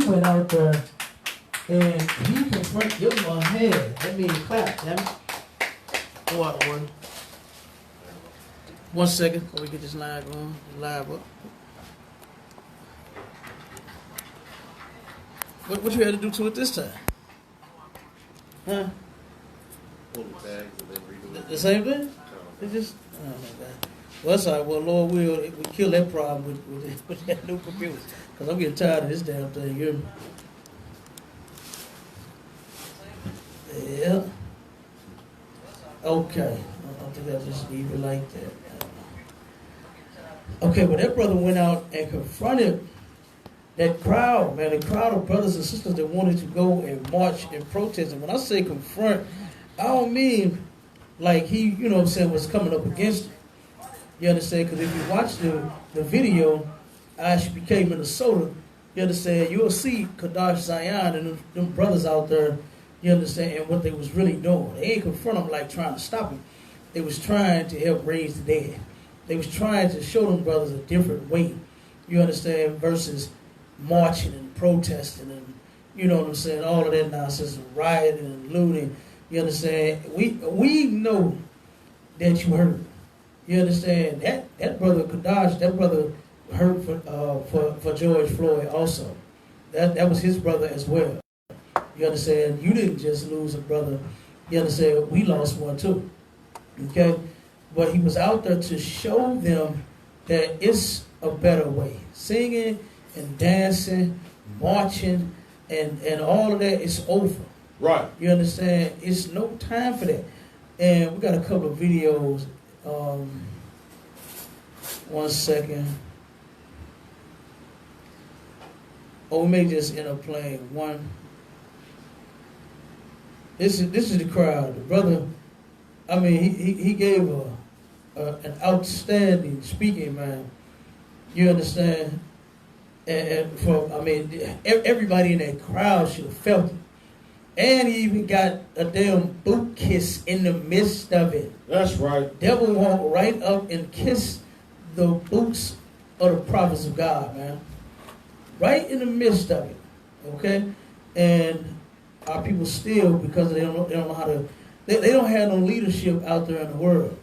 he went out there and he confronted, give him a hand. That means clap, damn it. Go out, one. 1 second before we get this live going, live up. What you had to do to it this time? Huh? Pull the tags and then redo it. The same thing? It just, oh my God. Well, that's all right. Well, Lord will, we kill that problem with that new computer. Because I'm getting tired of this damn thing. You hear me? Yeah. Okay. I don't think I just leave it like that. Okay, but that brother went out and confronted that crowd, man, the crowd of brothers and sisters that wanted to go and march and protest. And when I say confront, I don't mean like he, you know what I'm saying, was coming up against it. You understand? Because if you watch the video, ISBK Minnesota, you understand, you'll see Kadash Zion and them brothers out there, you understand, and what they was really doing. They ain't confront them like trying to stop them. They was trying to help raise the dead. They was trying to show them brothers a different way, you understand, versus marching and protesting and, you know what I'm saying, all of that nonsense, and rioting and looting, you understand. We know that you heard. You understand? That brother Kadash, that brother hurt for George Floyd also. That was his brother as well. You understand? You didn't just lose a brother. You understand? We lost one too. Okay? But he was out there to show them that it's a better way. Singing and dancing, marching, and all of that is over. Right. You understand? It's no time for that. And we got a couple of videos. 1 second. Oh, we may just end up playing one. This is the crowd. The brother, I mean, he gave an outstanding speaking, man. You understand? And for, I mean, everybody in that crowd should have felt it. And he even got a damn boot kiss in the midst of it. That's right. Devil walked right up and kissed the boots of the prophets of God, man. Right in the midst of it. Okay? And our people still, because they don't know how to, they don't have no leadership out there in the world.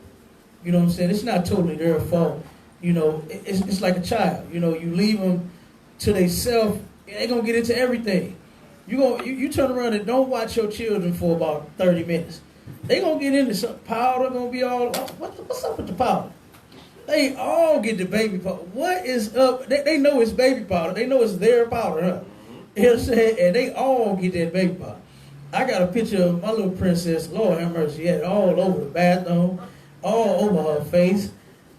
You know what I'm saying? It's not totally their fault. You know, it's like a child. You know, you leave them to themselves, they're going to get into everything. You turn around and don't watch your children for about 30 minutes. They going to get into some powder, going to be all, what's up with the powder? They all get the baby powder. What is up? They know it's baby powder. They know it's their powder, huh? You know what I'm saying? And they all get that baby powder. I got a picture of my little princess, Lord have mercy, she had it all over the bathroom, all over her face,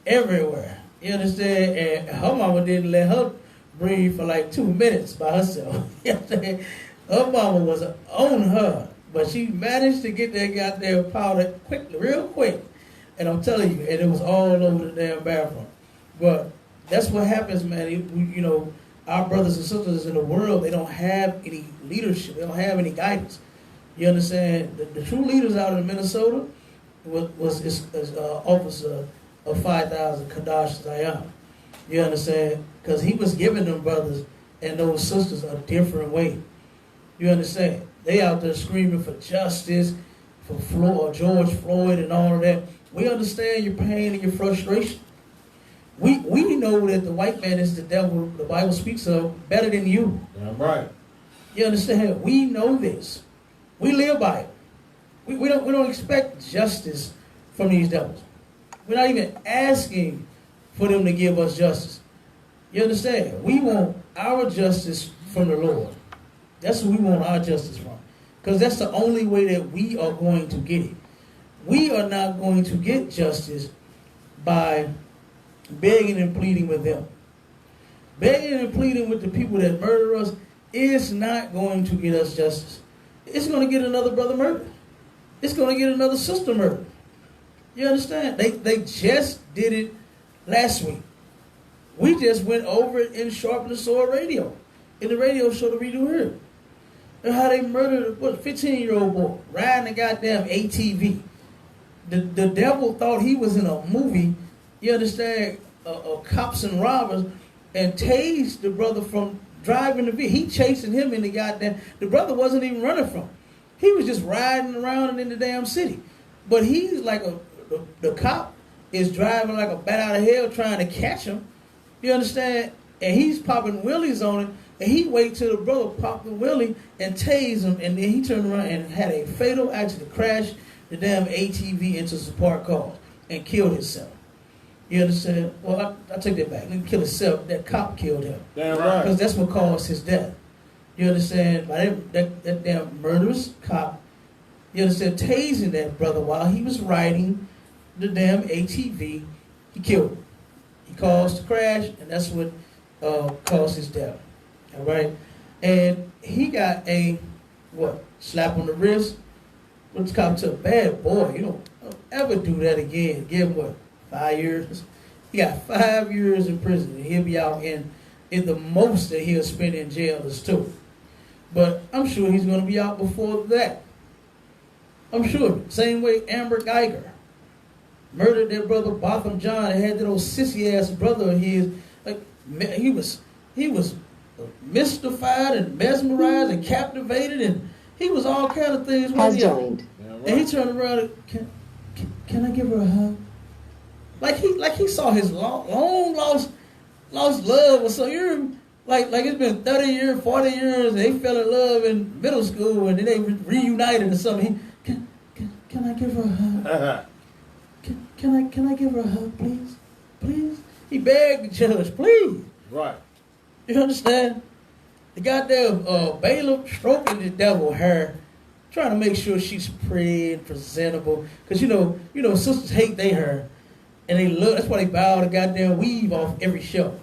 everywhere. You understand? And her mama didn't let her breathe for like 2 minutes by herself. You know what I'm saying? Her mama was on her, but she managed to get that goddamn powder quickly, real quick. And I'm telling you, and it was all over the damn bathroom. But that's what happens, man. You know, our brothers and sisters in the world, they don't have any leadership. They don't have any guidance. You understand? The true leaders out in Minnesota was Officer of 5,000, Kadash Zion. You understand? Because he was giving them brothers and those sisters a different way. You understand? They out there screaming for justice, for Floyd, George Floyd and all of that. We understand your pain and your frustration. We know that the white man is the devil the Bible speaks of better than you. Damn right. You understand? We know this. We live by it. We don't expect justice from these devils. We're not even asking for them to give us justice. You understand? We want our justice from the Lord. That's who we want our justice from. Because that's the only way that we are going to get it. We are not going to get justice by begging and pleading with them. Begging and pleading with the people that murder us is not going to get us justice. It's going to get another brother murdered. It's going to get another sister murdered. You understand? They just did it last week. We just went over it in Sharpen the Sword Radio. In the radio show that we do here. And how they murdered a 15-year-old boy riding a goddamn ATV. The devil thought he was in a movie, you understand, cops and robbers, and tased the brother from driving the vehicle. He chasing him in the goddamn. The brother wasn't even running from him. He was just riding around in the damn city. But he's like the cop is driving like a bat out of hell trying to catch him. You understand? And he's popping wheelies on him. And he wait till the brother popped the wheelie and tased him. And then he turned around and had a fatal accident, crashed the damn ATV into some parked cars and killed himself. You understand? Well, I take that back. He didn't kill himself. That cop killed him. Damn right. Because that's what caused his death. You understand? By that damn murderous cop, you understand, tasing that brother while he was riding the damn ATV, he killed him. He caused the crash, and that's what caused his death. All right? And he got a, slap on the wrist. What's cop to a bad boy. You don't ever do that again. Give him 5 years? He got 5 years in prison, and he'll be out in the most that he'll spend in jail is 2. But I'm sure he's going to be out before that. I'm sure. Same way Amber Geiger murdered their brother Botham John and had that old sissy ass brother of his. Like he was mystified and mesmerized and captivated, and he was all kind of things. Has joined. And he turned around and, can I give her a hug? Like he saw his long lost love or something. Like it's been 30 years, 40 years, and they fell in love in middle school, and then they reunited or something. Can I give her a hug? Can I give her a hug, please? Please? He begged the judge, please. Right. You understand? The goddamn bailiff stroking the devil hair, trying to make sure she's pretty and presentable. Because, you know, sisters hate their hair. And they love, that's why they bow the goddamn weave off every show.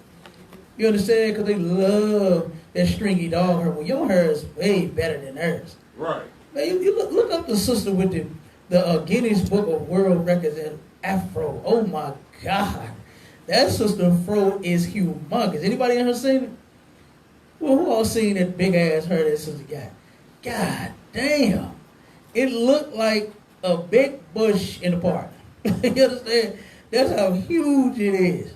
You understand? Because they love that stringy dog hair. Well, your hair is way better than hers. Right. Man, you look up the sister with the Guinness Book of World Records and afro. Oh my God. That sister fro is humongous. Anybody in her seen it? Well, who all seen that big ass hair that sister got? God damn. It looked like a big bush in the park. You understand? That's how huge it is.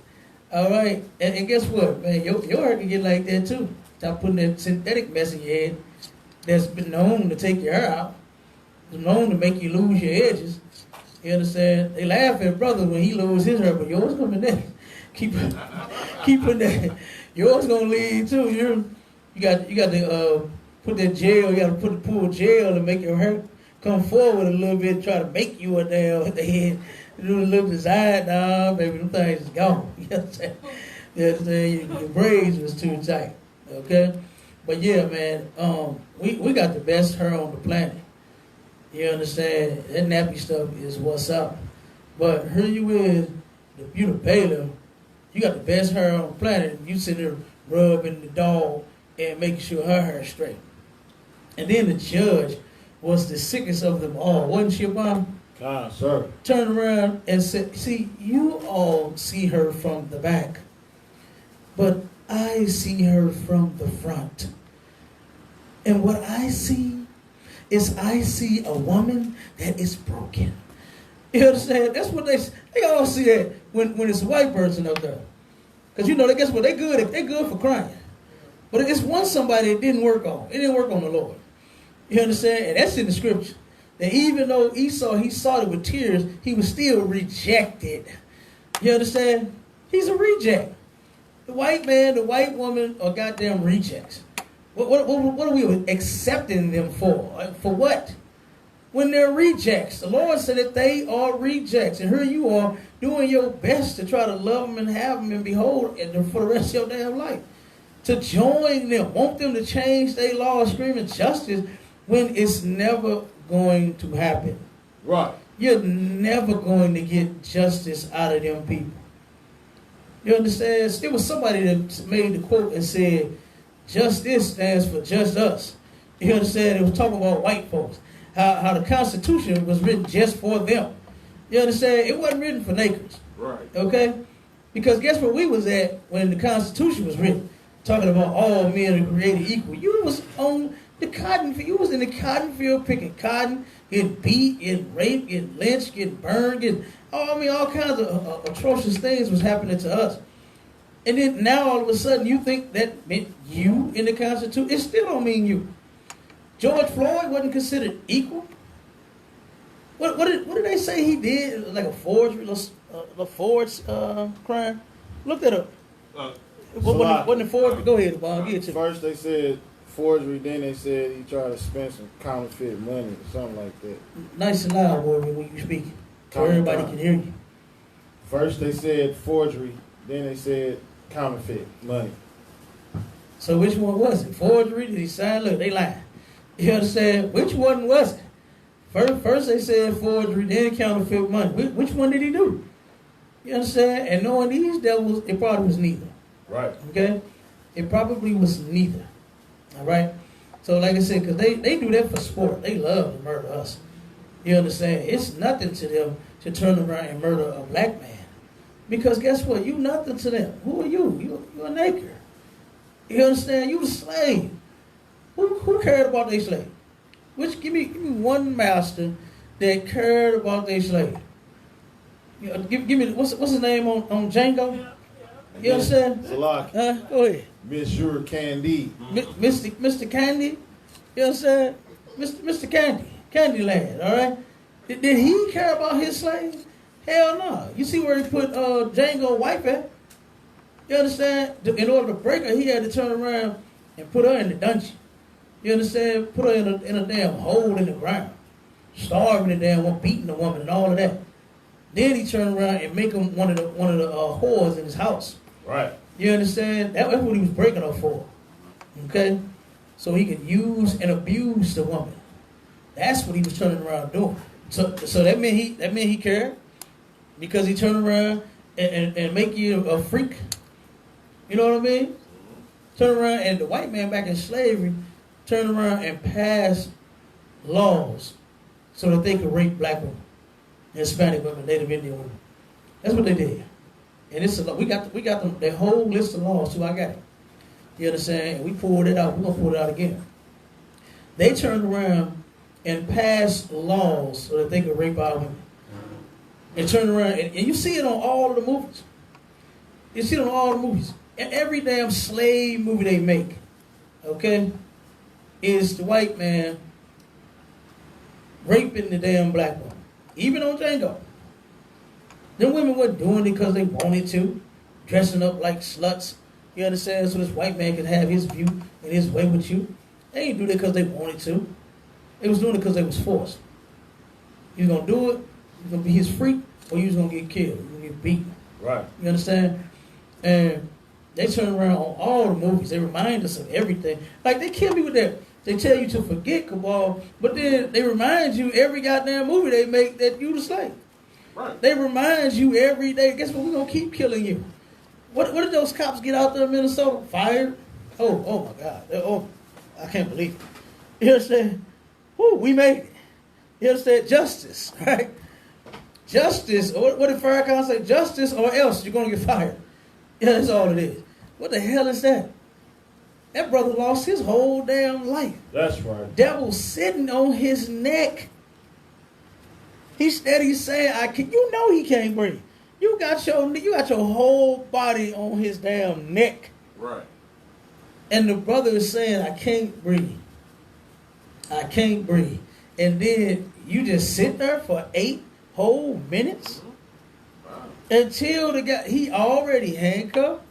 All right? And guess what, man? Your hair can get like that too. Stop putting that synthetic mess in your head that's been known to take your hair out. It's known to make you lose your edges. You understand? They laugh at brother when he loses his hair, but yours coming next. Keep putting that. Yours gonna leave too. You got to put that gel. You got to pull gel to make your hair come forward a little bit. Try to make you a damn head. Do a little design. Nah, baby, them things is gone. You understand? Your braids was too tight. Okay, but yeah, man. We got the best hair on the planet. You understand? That nappy stuff is what's up. But here you is, the beautiful bailiff. You got the best hair on the planet. You sit there rubbing the dog and making sure her hair is straight. And then the judge was the sickest of them all, wasn't she, Obama? Sir. Turned around and said, see, you all see her from the back, but I see her from the front. And what I see is I see a woman that is broken. You understand? That's what they all see that when it's a white person up there. Because you know, guess what? They good for crying. But it's one somebody that didn't work on. It didn't work on the Lord. You understand? And that's in the scripture. That even though Esau, he sought it with tears, he was still rejected. You understand? He's a reject. The white man, the white woman are goddamn rejects. What are we accepting them for? For what? When they're rejects. The Lord said that they are rejects. And here you are doing your best to try to love them and have them and behold and for the rest of your damn life. To join them, want them to change their law, screaming justice when it's never going to happen. Right. You're never going to get justice out of them people. You understand? There was somebody that made the quote and said, justice stands for just us. You understand? It was talking about white folks. How the Constitution was written just for them. You understand? It wasn't written for niggers. Right. Okay? Because guess where we was at when the Constitution was written? Talking about all men are created equal. You was on the cotton field. You was in the cotton field picking cotton, getting beat, getting raped, getting lynched, getting burned, all kinds of atrocious things was happening to us. And then now all of a sudden you think that meant you in the Constitution. It still don't mean you. George Floyd wasn't considered equal. What did they say he did? Like a forgery, a forged crime? Look that up. Wasn't it forgery? Go ahead, Bob. Get it to me. First they said forgery, then they said he tried to spend some counterfeit money or something like that. Nice and loud, boy, when you speak, so everybody can hear you. First they said forgery, then they said counterfeit money. So which one was it? Forgery? Did he sign? Look, they lied. You understand? Which one was it? First they said forgery, then counterfeit money. Which one did he do? You understand? And knowing these devils, it probably was neither. Right. Okay? It probably was neither. All right? So like I said, because they do that for sport. They love to murder us. You understand? It's nothing to them to turn around and murder a black man. Because guess what? You nothing to them. Who are you? You're a nigger. You understand? You a slave. Who cared about their slave? Give me one master that cared about their slave. You know, give me what's his name on Django? You understand? Salaki. Go ahead. Monsieur Candy. Mr. Candy. You understand? Mr. Candy. Candyland. All right. Did he care about his slaves? Hell no. You see where he put Django wife at? You understand? In order to break her, he had to turn around and put her in the dungeon. You understand? Put her in a damn hole in the ground. Starving the damn one, beating the woman and all of that. Then he turned around and make him one of the whores in his house. Right. You understand? That's what he was breaking her for. Okay? So he could use and abuse the woman. That's what he was turning around doing. So that meant he cared. Because he turned around and make you a freak. You know what I mean? Turn around, and the white man back in slavery turned around and passed laws so that they could rape black women, Hispanic women, Native Indian women. That's what they did. And it's we got them the whole list of laws too. I got it. You understand? And we pulled it out. We're gonna pull it out again. They turned around and passed laws so that they could rape our women. And turn around, and you see it on all of the movies. You see it on all the movies. Every damn slave movie they make, okay, is the white man raping the damn black woman. Even on Django. Them women weren't doing it because they wanted to, dressing up like sluts. You understand? So this white man could have his view and his way with you. They ain't do that because they wanted to. They was doing it because they was forced. You gonna do it, you're going to be his freak, or you're going to get killed. You're going to get beaten. Right. You understand? And they turn around on all the movies. They remind us of everything. Like, they kill me with that. They tell you to forget Cabal, but then they remind you every goddamn movie they make that you the slave. Right. They remind you every day, guess what, we're going to keep killing you. What did those cops get out there in Minnesota? Fired? Oh my God. Oh, I can't believe it. You understand? Woo, we made it. You understand? Justice, right? Justice, or what did Farrakhan say? Justice or else you're going to get fired. Yeah, that's all it is. What the hell is that? That brother lost his whole damn life. That's right. Devil sitting on his neck. He's steady saying, you know he can't breathe. You got your whole body on his damn neck. Right. And the brother is saying, I can't breathe. I can't breathe. And then you just sit there for 8 whole minutes until the guy, he already handcuffed.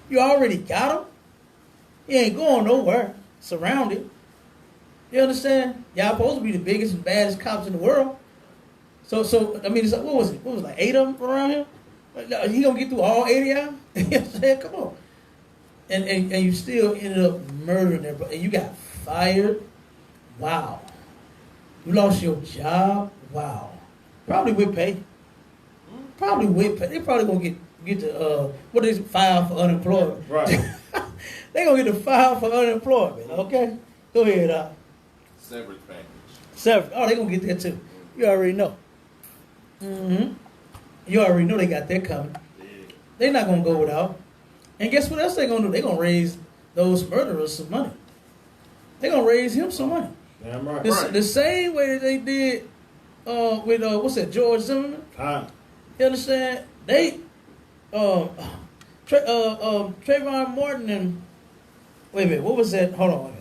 You already got him. He ain't going nowhere. Surrounded. You understand? Y'all supposed to be the biggest and baddest cops in the world. So I mean, it's like, what was it? What was it, like 8 of them around here? Like, he gonna get through all 8 of y'all? You know what I'm saying? Come on. And you still ended up murdering everybody. And you got fired. Wow. You lost your job. Wow. Probably with pay. Probably with pay. They probably gonna get the what is it, file for unemployment. Right. They gonna get the file for unemployment. Okay. Go ahead. Severance package. Severance. Oh, they gonna get that too. You already know. Mm-hmm. You already know they got that coming. Yeah. They're not gonna go without. And guess what else they gonna do? They gonna raise those murderers some money. They gonna raise him some money. Damn right. The same way that they did with what's that, George Zimmerman? CANT. You understand? They Trayvon Martin and wait a minute, what was that? Hold on.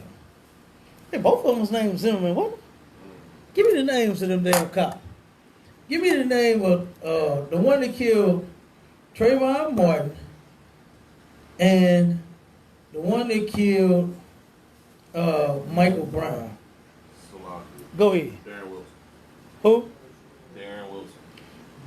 Hey, both of them was named Zimmerman. What? Give me the names of them damn cops. Give me the name of the one that killed Trayvon Martin and the one that killed Michael Brown. Go ahead. Darren Wilson. Who? Darren Wilson.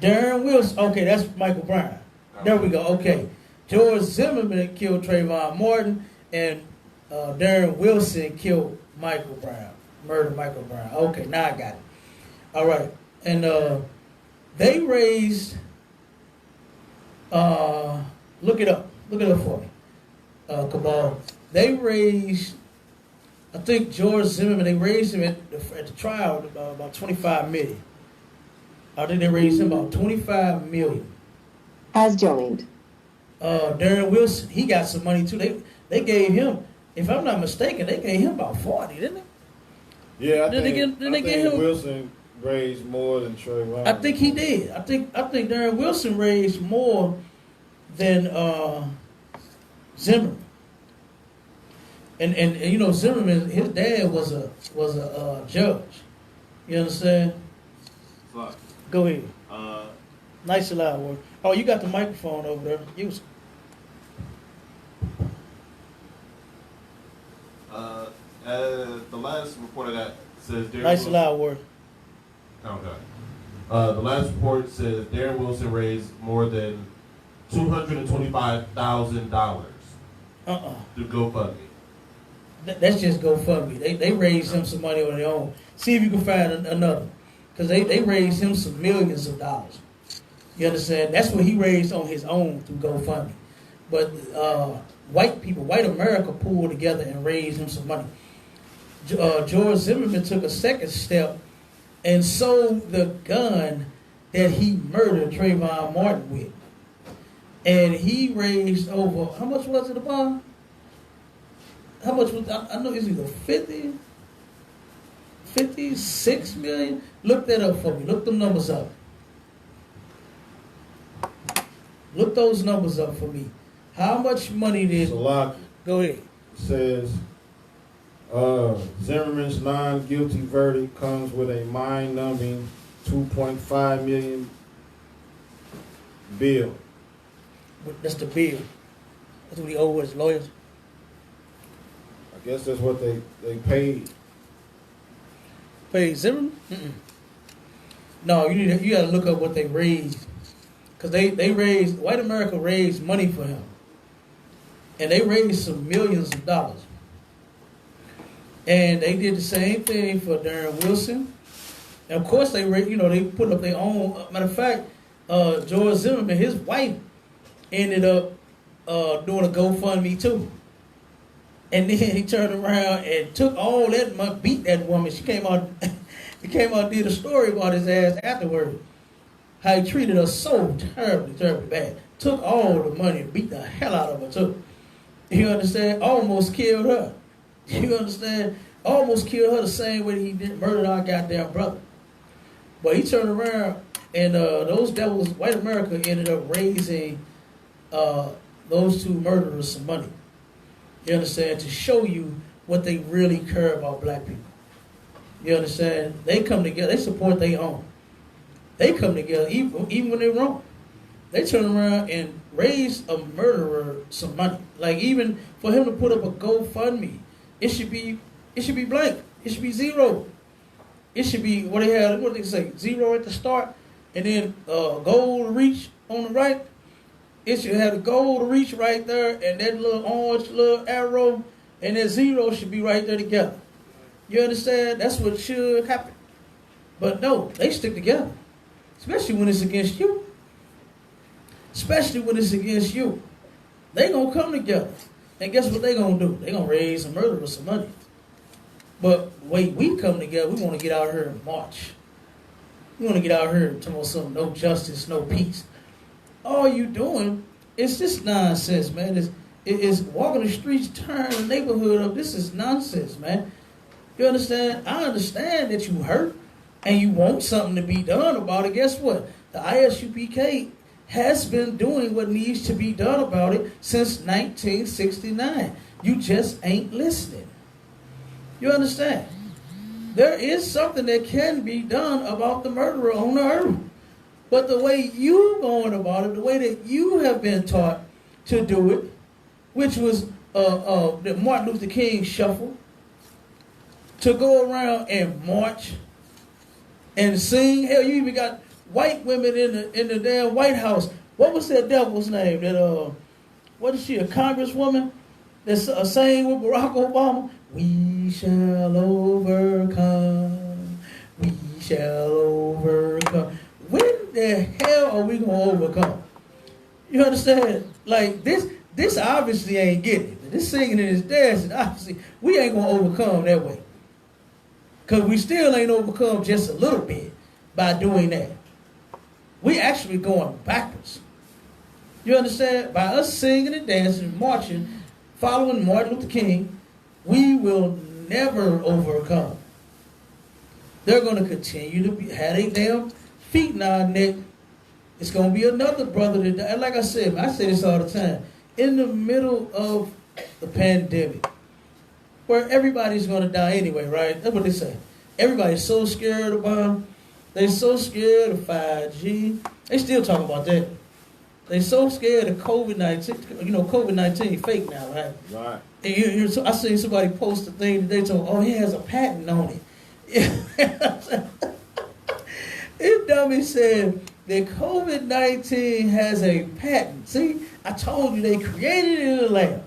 Darren Wilson. Okay, that's Michael Brown. There we go. Okay. George Zimmerman killed Trayvon Martin, and Darren Wilson killed Michael Brown. Murdered Michael Brown. Okay, now I got it. All right. And they raised, look it up. Look it up for me. Cabal. They raised, I think George Zimmerman, they raised him at the trial about $25 million. I think they raised him about $25 million. Has joined. Darren Wilson, he got some money too. They gave him, if I'm not mistaken, they gave him about 40, didn't they? Yeah, I Didn't they think get him? Wilson raised more than Trayvon. I think he did. I think Darren Wilson raised more than Zimmerman. And you know, Zimmerman, his dad was a judge. You understand? Fuck. Go ahead. Nice and loud word. Oh, you got the microphone over there. Use it. The last report I got says Darren Nice and Wilson. loud word. Okay. The last report says Darren Wilson raised more than $225,000 through GoFundMe. That's just GoFundMe. They raised him some money on their own. See if you can find another. Because they raised him some millions of dollars. You understand? That's what he raised on his own through GoFundMe. But white America pulled together and raised him some money. George Zimmerman took a second step and sold the gun that he murdered Trayvon Martin with. And he raised over, how much was it about? How much was, I know it's either 56 million? Look that up for me. Look them numbers up. Look those numbers up for me. How much money did... Salaki Go ahead. says Zimmerman's non-guilty verdict comes with a mind-numbing $2.5 million bill. That's the bill. That's what he owed his lawyers. I guess that's what they paid. Paid Zimmerman? No, you got to look up what they raised. Because they raised, white America raised money for him. And they raised some millions of dollars. And they did the same thing for Darren Wilson. And of course they put up their own. Matter of fact, George Zimmerman, his wife, ended up doing a GoFundMe too. And then he turned around and took all that money, beat that woman. She came out, did a story about his ass afterward. How he treated her so terribly, terribly bad. Took all the money and beat the hell out of her too. You understand? Almost killed her. You understand? Almost killed her the same way he did murder our goddamn brother. But he turned around and those devils, white America, ended up raising those two murderers some money. You understand? To show you what they really care about black people. You understand? They come together. They support their own. They come together even when they're wrong. They turn around and raise a murderer some money. Like even for him to put up a GoFundMe, it should be blank. It should be zero. It should be what they say, zero at the start, and then goal to reach on the right. It should have the goal to reach right there, and that little orange little arrow, and that zero should be right there together. You understand? That's what should happen. But no, they stick together. Especially when it's against you. Especially when it's against you. They gonna come together. And guess what they gonna do? They gonna raise a murderer some money. But wait, we come together, we wanna get out here and march. We wanna get out here and talk about something, no justice, no peace. All you doing is this nonsense, man. It's walking the streets, turning the neighborhood up. This is nonsense, man. You understand? I understand that you hurt and you want something to be done about it. Guess what? The ISUPK has been doing what needs to be done about it since 1969. You just ain't listening. You understand? There is something that can be done about the murderer on the earth. But the way you going about it, the way that you have been taught to do it, which was the Martin Luther King shuffle, to go around and march and sing. Hell, you even got white women in the damn White House. What was that devil's name? That what is she? A congresswoman that's saying with Barack Obama? We shall overcome. We shall overcome. When the hell are we gonna overcome? You understand? Like this obviously ain't getting it. This singing and this dancing, obviously, we ain't gonna overcome that way. Because we still ain't overcome just a little bit by doing that. We actually going backwards. You understand? By us singing and dancing and marching, following Martin Luther King, we will never overcome. They're going to continue to have their damn feet in our neck. It's going to be another brother that died. Like I say this all the time. In the middle of the pandemic, where everybody's going to die anyway, right? That's what they say. Everybody's so scared about. They're so scared of 5G. They still talk about that. They're so scared of COVID-19. You know, COVID-19 fake now, right? Right. And I seen somebody post a thing today told, oh, he has a patent on it. This dummy said that COVID-19 has a patent. See, I told you they created it in the lab.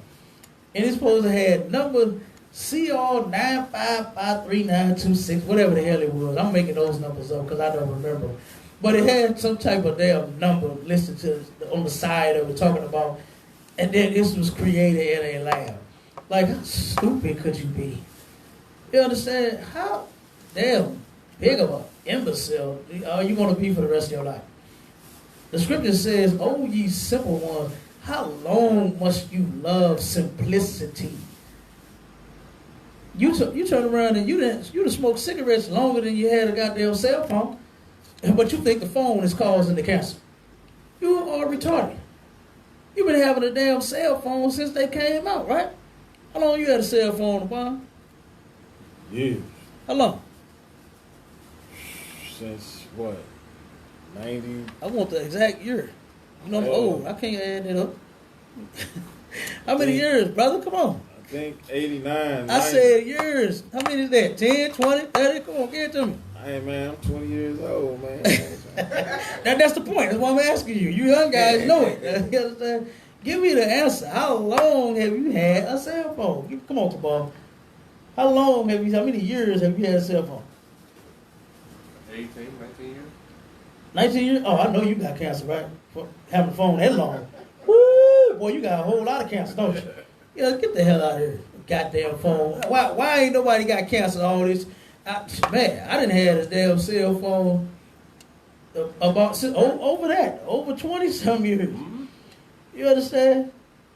And it's supposed to have number CR9553926, whatever the hell it was. I'm making those numbers up because I don't remember. But it had some type of damn number listed on the side of it talking about, and then this was created in a lab. Like, how stupid could you be? You understand? How damn big of an imbecile are you going to be for the rest of your life? The scripture says, "O ye simple ones, how long must you love simplicity?" You turn around and you done smoked cigarettes longer than you had a goddamn cell phone, but you think the phone is causing the cancer. You are retarded. You've been having a damn cell phone since they came out, right? How long you had a cell phone, Obama? Years. How long? Since what? 90? I want the exact year. You know I'm old. I can't add it up. How many years, brother? Come on. I think 89. I said years. How many is that? 10, 20, 30? Come on, give it to me. Hey, man, I'm 20 years old, man. That's the point. That's why I'm asking you. You young guys know it. You understand? Give me the answer. How long have you had a cell phone? Come on, Bob. How many years have you had a cell phone? 18, 19 years. 19 years? Oh, I know you got cancer, right? For having a phone that long. Woo! Boy, you got a whole lot of cancer, don't you? Yeah, get the hell out of here. Goddamn phone. Why ain't nobody got cancer all this? Man, I didn't have this damn cell phone over 20-some years. Mm-hmm. You understand?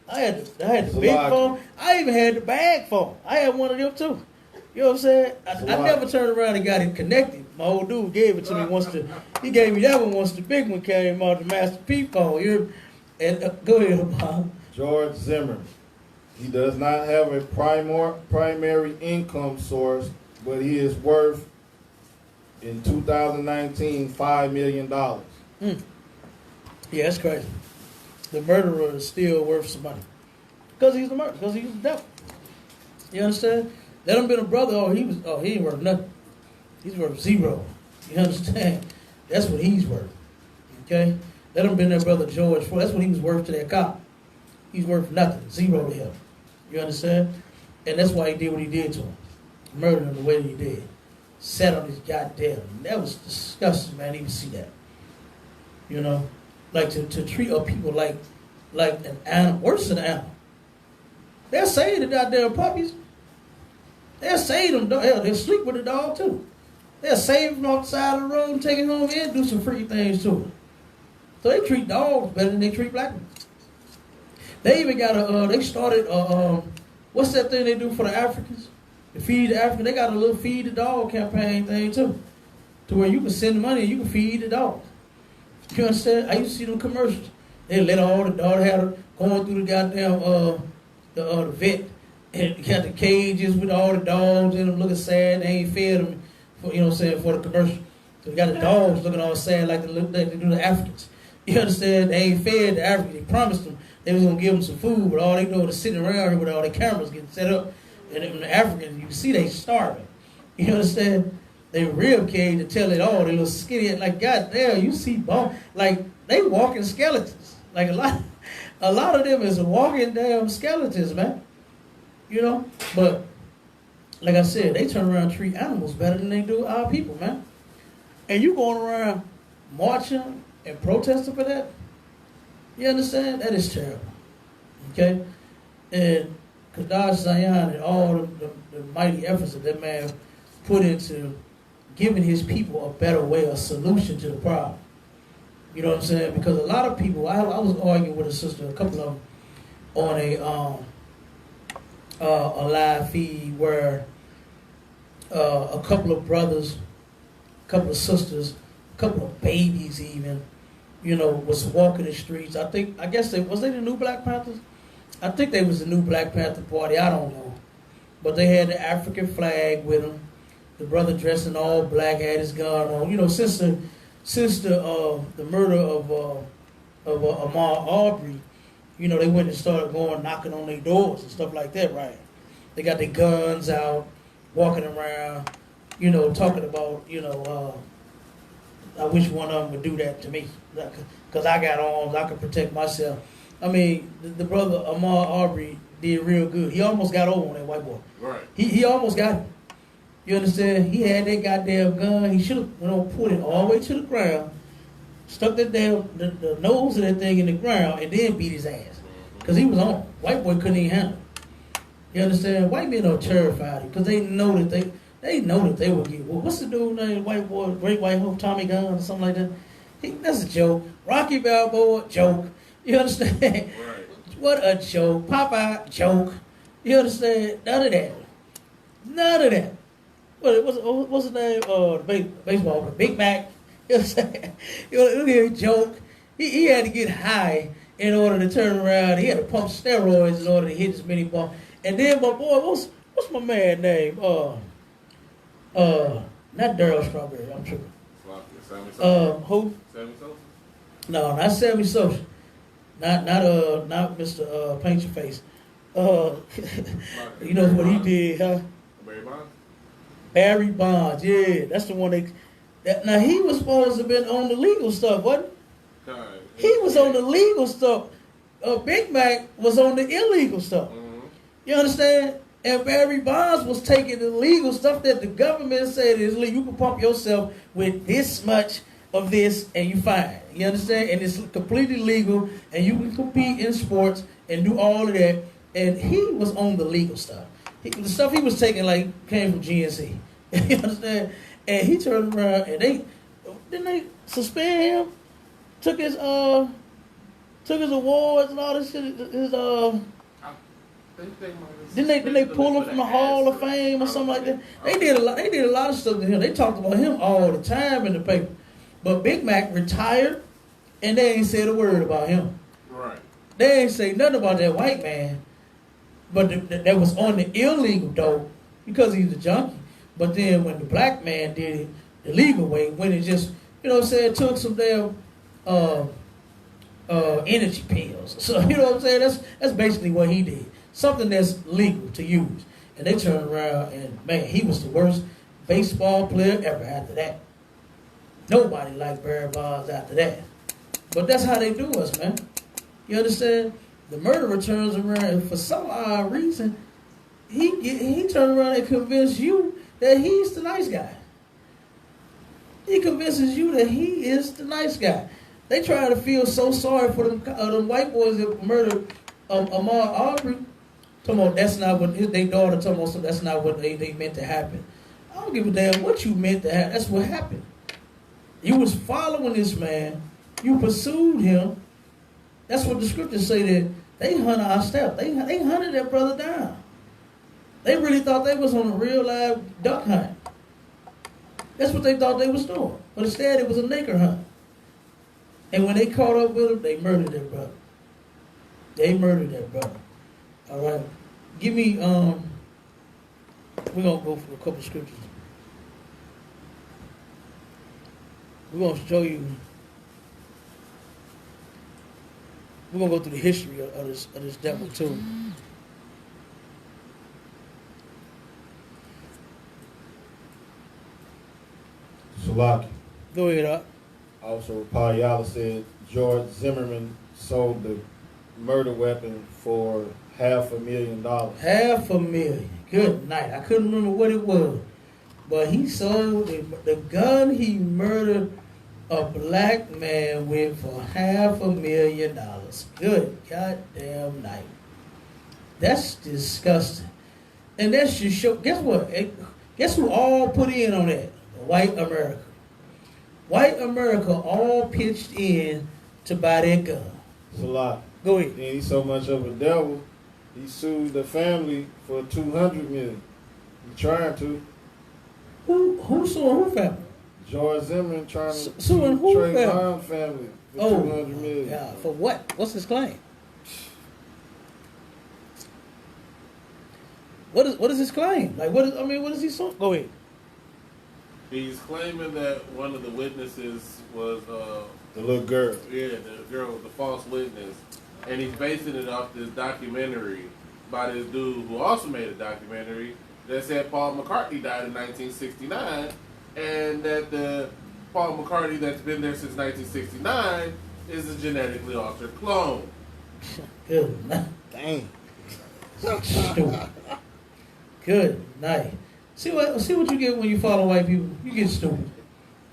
I had the big phone. I even had the bag phone. I had one of them too. You know what I'm saying? I never turned around and got it connected. My old dude gave it to me once. He gave me that one once the big one came out, the Master P phone. Go ahead, Bob. George Zimmerman. He does not have a primary income source, but he is worth, in 2019, $5 million. Yeah, that's crazy. The murderer is still worth some money. Because he's the murderer, because he's the devil. You understand? Let him been a brother, he ain't worth nothing. He's worth zero. You understand? That's what he's worth. Okay? Let him been their brother George Floyd. That's what he was worth to that cop. He's worth nothing. Zero to him. You understand? And that's why he did what he did to him. Murdered him the way that he did. Sat on his goddamn. That was disgusting, man, to even see that. You know? Like to treat our people like an animal. Worse than an animal. They'll save the goddamn puppies. They'll save them. Hell, they'll sleep with the dog too. They'll save them off the side of the road and take it home and do some free things to them. So they treat dogs better than they treat black people. They even got they started what's that thing they do for the Africans? To feed the Africans. They got a little feed the dog campaign thing too. To where you can send money and you can feed the dog. You understand? I used to see them commercials. They let all the daughter had her going through the goddamn the vet, and got the cages with all the dogs in them looking sad. They ain't fed them, for, you know what I'm saying, for the commercial. So you got the dogs looking all sad like they do the Africans. You understand? They ain't fed the Africans. They promised them they was gonna give them some food, but all they know is sitting around here with all the cameras getting set up, and the Africans, you can see they starving. You understand? They rib cage to tell it all. They little skinny, like goddamn, you see bone, like they walking skeletons. Like a lot of them is walking damn skeletons, man. You know, but like I said, they turn around and treat animals better than they do our people, man. And you going around marching and protesting for that? You understand? That is terrible. Okay? And Kadash Zion and all the mighty efforts that that man put into giving his people a better way, a solution to the problem. You know what I'm saying? Because a lot of people, I was arguing with a sister, a couple of them, on a live feed where a couple of brothers, a couple of sisters, a couple of babies even, you know, was walking the streets. I guess was they the new Black Panthers? I think they was the new Black Panther Party. I don't know. But they had the African flag with them. The brother dressed in all black, had his gun on. You know, since the murder of Ahmaud Arbery, you know, they went and started going knocking on their doors and stuff like that, right? They got their guns out, walking around, you know, talking about, you know, I wish one of them would do that to me, because I got arms, I could protect myself. I mean, the brother Ahmaud Arbery did real good. He almost got over on that white boy. Right. He almost got him. You understand? He had that goddamn gun. He should have put it all the way to the ground, stuck that damn the nose of that thing in the ground, and then beat his ass. Because he was on. White boy couldn't even handle it. You understand? White men are terrified because they know that they will get. Well, what's the dude named White Boy, Great White Hope, Tommy Gunn or something like that? That's a joke. Rocky Balboa, joke. You understand? Right. What a joke. Popeye, joke. You understand? None of that. None of that. What's his name? The baseball, the Big Mac. You know what I'm saying? Look at joke. He had to get high in order to turn around. He had to pump steroids in order to hit as many balls. And then my boy, what's my man name? Not Daryl Strawberry. I'm tripping. Who? Sammy Sosa? No, not Sammy Sosa. Not Mr. Paint Your Face. You know what he did, huh? Barry Bonds? Barry Bonds, yeah. That's the one now he was supposed to have been on the legal stuff, wasn't he? He was on the legal stuff. Big Mac was on the illegal stuff. Mm-hmm. You understand? And Barry Bonds was taking the legal stuff that the government said is legal. You can pump yourself with this much of this and you fine. You understand? And it's completely legal and you can compete in sports and do all of that. And he was on the legal stuff. The stuff he was taking came from GNC. You understand? And he turned around and didn't they suspend him? Took his awards and all this shit. Didn't they pull him from the Hall of Fame or something like that? They did a lot of stuff to him. They talked about him all the time in the paper. But Big Mac retired, and they ain't said a word about him. Right. They ain't say nothing about that white man, but that was on the illegal dope because he's a junkie. But then when the black man did it the legal way, when it just, you know what I'm saying, took some damn energy pills. So, you know what I'm saying? That's basically what he did. Something that's legal to use. And they turned around and, man, he was the worst baseball player ever after that. Nobody liked Barry Bonds after that. But that's how they do us, man. You understand? The murderer turns around and for some odd reason, he turned around and convinced you that he's the nice guy. He convinces you that he is the nice guy. They try to feel so sorry for them white boys that murdered Ahmaud Arbery. Talking about that's not what their daughter talking about. So that's not what they meant to happen. I don't give a damn what you meant to happen. That's what happened. You was following this man. You pursued him. That's what the scriptures say that they hunted our steps. They hunted that brother down. They really thought they was on a real live duck hunt. That's what they thought they was doing. But instead it was a nigger hunt. And when they caught up with him, they murdered their brother. They murdered their brother. All right. Give me, we're going to go for a couple scriptures. We're going to show you, we're going to go through the history of this devil too. Salaki. Go ahead, up. Also, Payala said George Zimmerman sold the murder weapon for $500,000. $500,000. Good night. I couldn't remember what it was. But he sold the gun he murdered a black man with for $500,000. Good goddamn night. That's disgusting. And that should show, guess what? Guess who all put in on that? White America. White America all pitched in to buy that gun. Salaki. Go ahead. And he's so much of a devil, he sued the family for $200 million. He trying to. Who suing who family? George Zimmerman trying to Suing who Trayvon family for $200 million. Yeah, for what? What's his claim? What is his claim? Like what is he suing? Go ahead. He's claiming that one of the witnesses was The little girl. the girl, the false witness, and he's basing it off this documentary by this dude who also made a documentary that said Paul McCartney died in 1969, and that the Paul McCartney that's been there since 1969 is a genetically altered clone. Good night. Dang. Stupid. Good night. See what you get when you follow white people? You get stupid.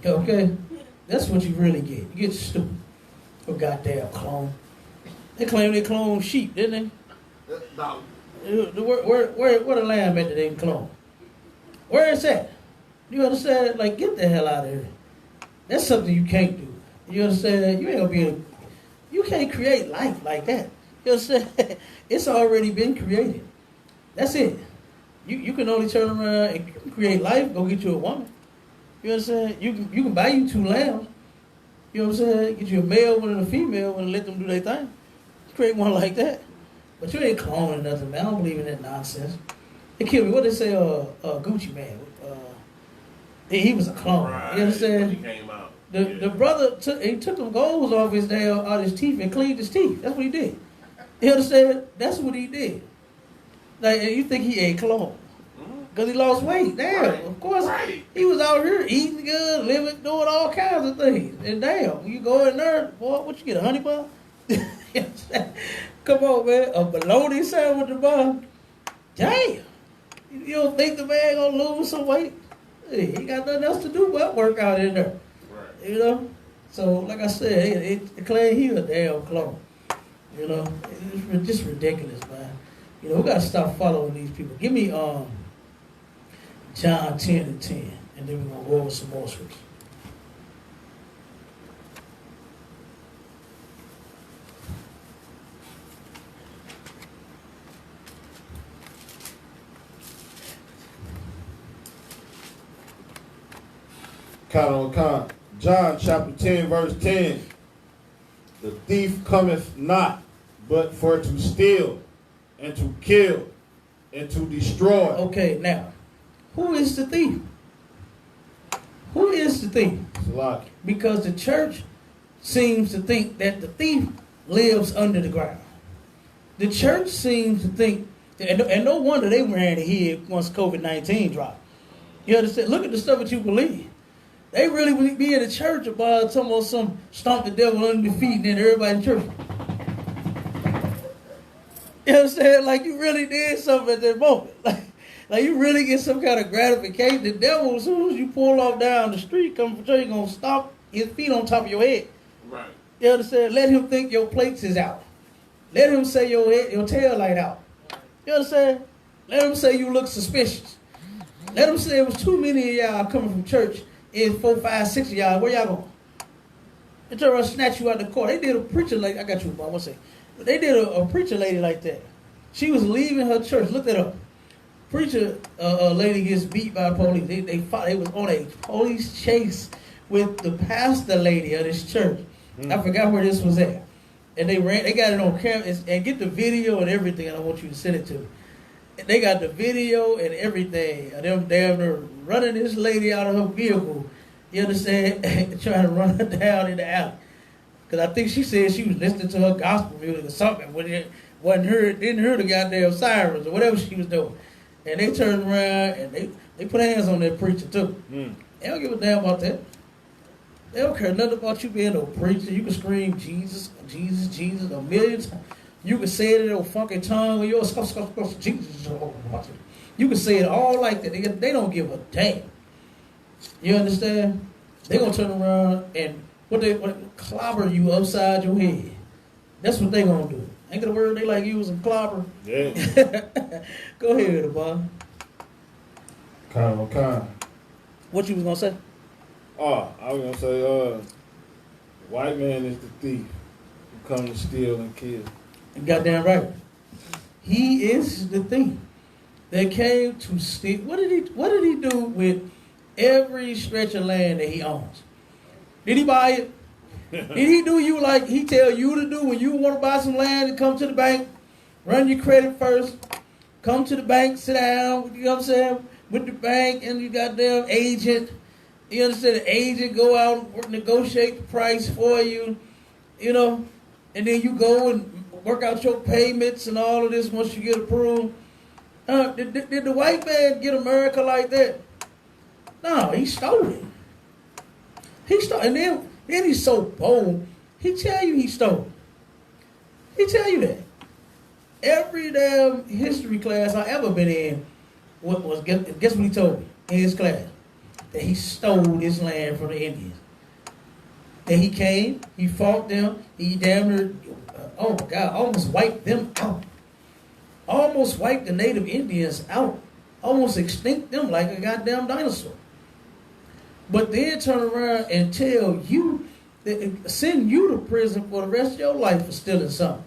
Okay? That's what you really get. You get stupid. A goddamn clone. They claim they clone sheep, didn't they? No. Where the lamb at that they clone? Where is that? You understand? Like, get the hell out of here. That's something you can't do. You understand? You ain't gonna be able. You can't create life like that. You understand? It's already been created. That's it. You can only turn around and create life. Go get you a woman. You understand? You can buy you 2 lambs. You know what I'm saying? Get you a male one and a female one and let them do their thing. Create one like that. But you ain't cloning nothing, man. I don't believe in that nonsense. They killed me. What they say? Gucci Man. He was a clone. Right. You understand? He came out. The brother took them goals off his teeth and cleaned his teeth. That's what he did. You understand? That's what he did. Like, and you think he ain't clone? Because he lost weight. Damn, Right. of course. Right. He was out here eating good, living, doing all kinds of things. And damn, when you go in there, boy, what you get, a honey bun? Come on, man. A bologna sandwich with the bun? Damn. You don't think the man gonna lose some weight? Hey, he got nothing else to do but work out in there. Right. You know? So, like I said, it claim he a damn clone. You know? It's just ridiculous, man. You know, we gotta stop following these people. Give me John 10:10, and then we're gonna go over some more scriptures. Count. John chapter 10, verse 10. The thief cometh not, but for to steal, and to kill, and to destroy. Okay, now, who is the thief? Who is the thief? Salaki. Because the church seems to think that the thief lives under the ground. The church seems to think, and no wonder they ran ahead once COVID-19 dropped. You understand? Look at the stuff that you believe. They really would be in the church about some stomp the devil under the feet and then everybody in church. You know what I'm saying? Like you really did something at that moment. Like you really get some kind of gratification. The devil, as soon as you pull off down the street, come from church, he's going to stomp his feet on top of your head. Right. You understand? Let him think your plates is out. Let him say your tail light out. You understand? Let him say you look suspicious. Let him say it was too many of y'all coming from church. In 4, 5, 6 of y'all, where y'all going? They turn around and snatch you out the car. They did a preacher lady. I got you, Bob. One second. They did a preacher lady like that. She was leaving her church. Look that up. Preacher lady gets beat by police. They was on a police chase with the pastor lady of this church. I forgot where this was at. And they got it on camera, and get the video and everything, and I want you to send it to me. And they got the video and everything of them damn near running this lady out of her vehicle, you understand, trying to run her down in the alley. Because I think she said she was listening to her gospel music or something, when it didn't hear the goddamn sirens or whatever she was doing. And they turned around and they put hands on that preacher too. They don't give a damn about that. They don't care nothing about you being a preacher. You can scream Jesus, Jesus, Jesus a million times. You can say it in a funky tongue with yours, Jesus. You can say it all like that. They don't give a damn. You understand? They gonna turn around and clobber you upside your head. That's what they gonna do. Ain't that a word they like using, clobber? Yeah. Go ahead, boy. Kind. What you was gonna say? Oh, I was gonna say, the white man is the thief who come to steal and kill. Goddamn right. He is the thief that came to steal. What did he do with every stretch of land that he owns? Did he buy it? Did he do you like he tell you to do when you want to buy some land and come to the bank, run your credit first, come to the bank, sit down, you know what I'm saying, with the bank and you goddamn agent. You understand? The agent go out and negotiate the price for you, you know, and then you go and work out your payments and all of this once you get approved. Did the white man get America like that? No, he stole it. He stole, and then he's so bold. He tell you he stole it. He tell you that. Every damn history class I ever been in, guess what he told me in his class? That he stole this land from the Indians. That he came, he fought them, he damn near, oh my God, almost wiped them out. Almost wiped the native Indians out. Almost extinct them like a goddamn dinosaur. But then turn around and tell you, send you to prison for the rest of your life for stealing something.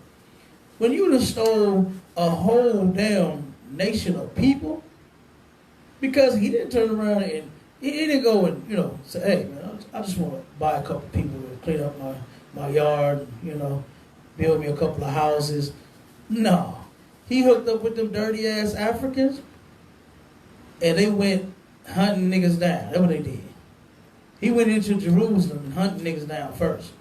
When you done stole a whole damn nation of people, because he didn't turn around and he didn't go and, you know, say, hey, man, I just want to buy a couple people to clean up my yard, you know, build me a couple of houses. No. He hooked up with them dirty-ass Africans, and they went hunting niggas down. That's what they did. He went into Jerusalem and hunted niggas down first.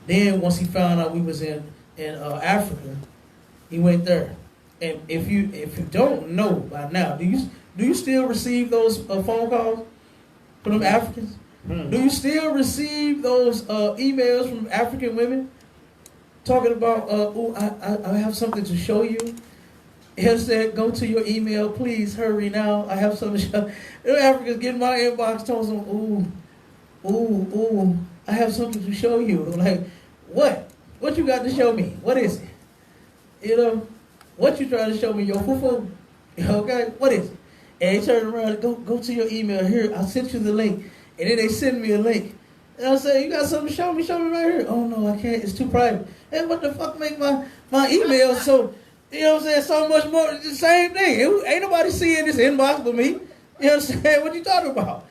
Then once he found out we was in Africa, he went there. And if you don't know by now, do you still receive those phone calls from them Africans? Do you still receive those emails from African women talking about, I have something to show you? He said, go to your email, please, hurry now. I have something to show. The Africans get in my inbox, told them, ooh, I have something to show you. I'm like, what? What you got to show me? What is it? You know, what you trying to show me? Your fufu? Okay, what is it? And they turn around, go to your email. Here, I sent you the link. And then they send me a link. And I say, you got something to show me? Show me right here. Oh, no, I can't. It's too private. And what the fuck make my email so... You know what I'm saying? So much more, the same thing. Ain't nobody seeing this inbox but me. You know what I'm saying? What you talking about?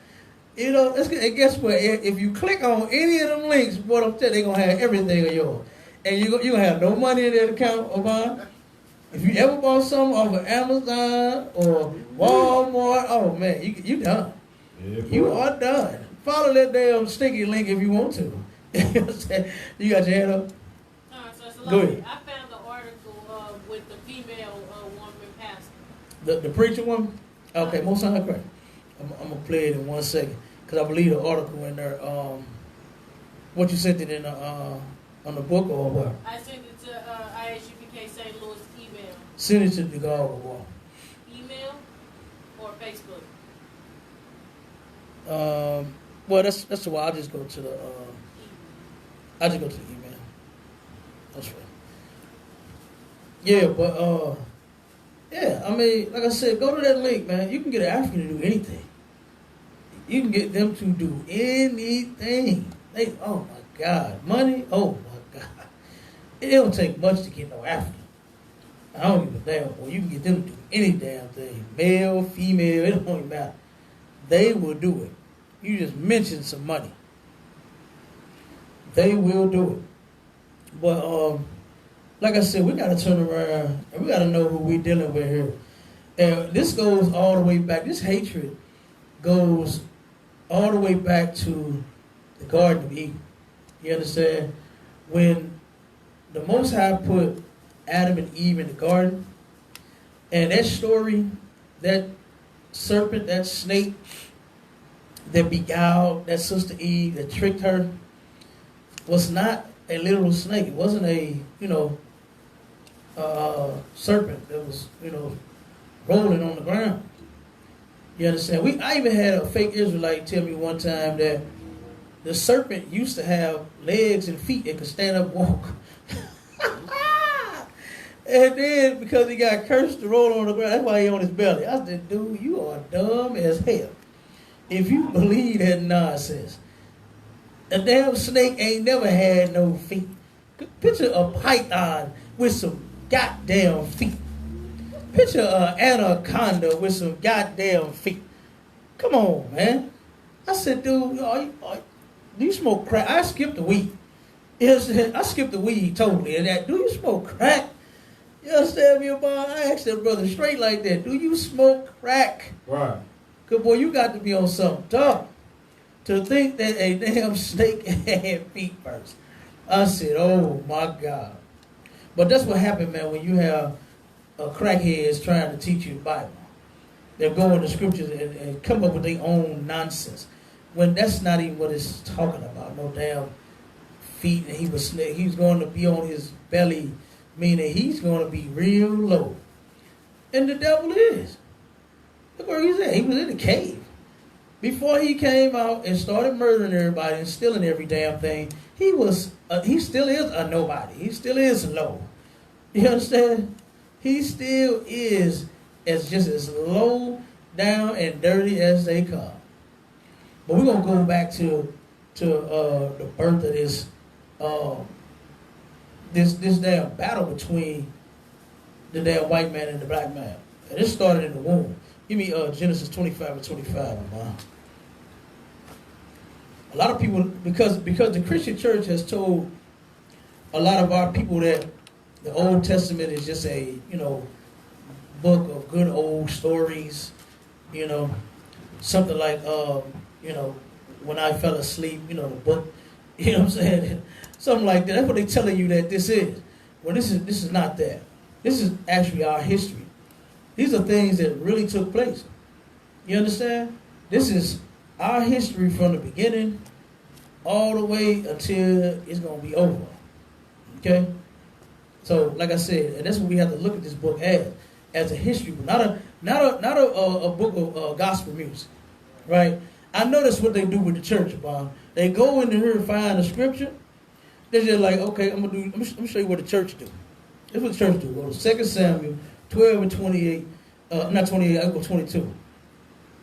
You know, and guess what? If you click on any of them links, what I'm telling you, they're going to have everything of yours. And you're going to have no money in that account or mine. If you ever bought something off of Amazon or Walmart, oh man, you done. Yeah, you are done. Follow that damn sticky link if you want to. You know what I'm saying? You got your hand up? Go ahead. I found the article with the female woman pastor. The preacher woman? Okay, most of correct. I'm going to play it in 1 second. Because I believe the article in there, what you sent it in on the book or what? I sent it to ISUPK St. Louis email. Send it to the Gog or what? Email or Facebook? Well, that's why I just go to the email. That's right. Yeah, but yeah, I mean, like I said, go to that link, man. You can get an African to do anything. You can get them to do anything. Oh my God, money. Oh my God, it don't take much to get no African. I don't give a damn. Well, you can get them to do any damn thing, male, female. It don't even matter. They will do it. You just mention some money. They will do it. But like I said, we got to turn around and we got to know who we dealing with here. And this goes all the way back. This hatred goes all the way back to the Garden of Eden. You understand? When the Most High put Adam and Eve in the garden, and that story, that serpent, that snake that beguiled that sister Eve, that tricked her, was not a literal snake. It wasn't a, serpent that was, rolling on the ground. You understand? I even had a fake Israelite tell me one time that the serpent used to have legs and feet that could stand up and walk. And then, because he got cursed to roll on the ground, that's why he on his belly. I said, dude, you are dumb as hell if you believe that nonsense. A damn snake ain't never had no feet. Picture a python with some goddamn feet. Picture an anaconda with some goddamn feet. Come on, man. I said, dude, do you smoke crack? I skipped the weed. I skipped the weed totally. And that, do you smoke crack? You understand me, about? I asked that brother straight like that. Do you smoke crack? Right. Good boy, you got to be on something tough to think that a damn snake had feet first. I said, oh my God. But that's what happened, man, when you have crackheads trying to teach you the Bible. They're going to scriptures and come up with their own nonsense. When that's not even what it's talking about. No damn feet. And he was going to be on his belly, meaning he's going to be real low. And the devil is. Look where he's at. He was in the cave. Before he came out and started murdering everybody and stealing every damn thing, he still is a nobody. He still is low. You understand? He still is just as low down and dirty as they come. But we're gonna go back to the birth of this damn battle between the damn white man and the black man. And this started in the womb. Give me Genesis 25 and 25, man. A lot of people, because the Christian church has told a lot of our people that the Old Testament is just a, book of good old stories, something like, When I Fell Asleep, the book, you know what I'm saying? Something like that. That's what they're telling you that this is. Well, this is not that. This is actually our history. These are things that really took place. You understand? This is our history from the beginning all the way until it's going to be over. Okay? So, like I said, and that's what we have to look at this book as a history book, not a book of gospel music, right? I know that's what they do with the church, Bob. They go into here and find the scripture. They're just like, okay, I'm gonna show you what the church do. That's what the church do. Go to 2 Samuel 12 and 28, not 28, I'll go 22.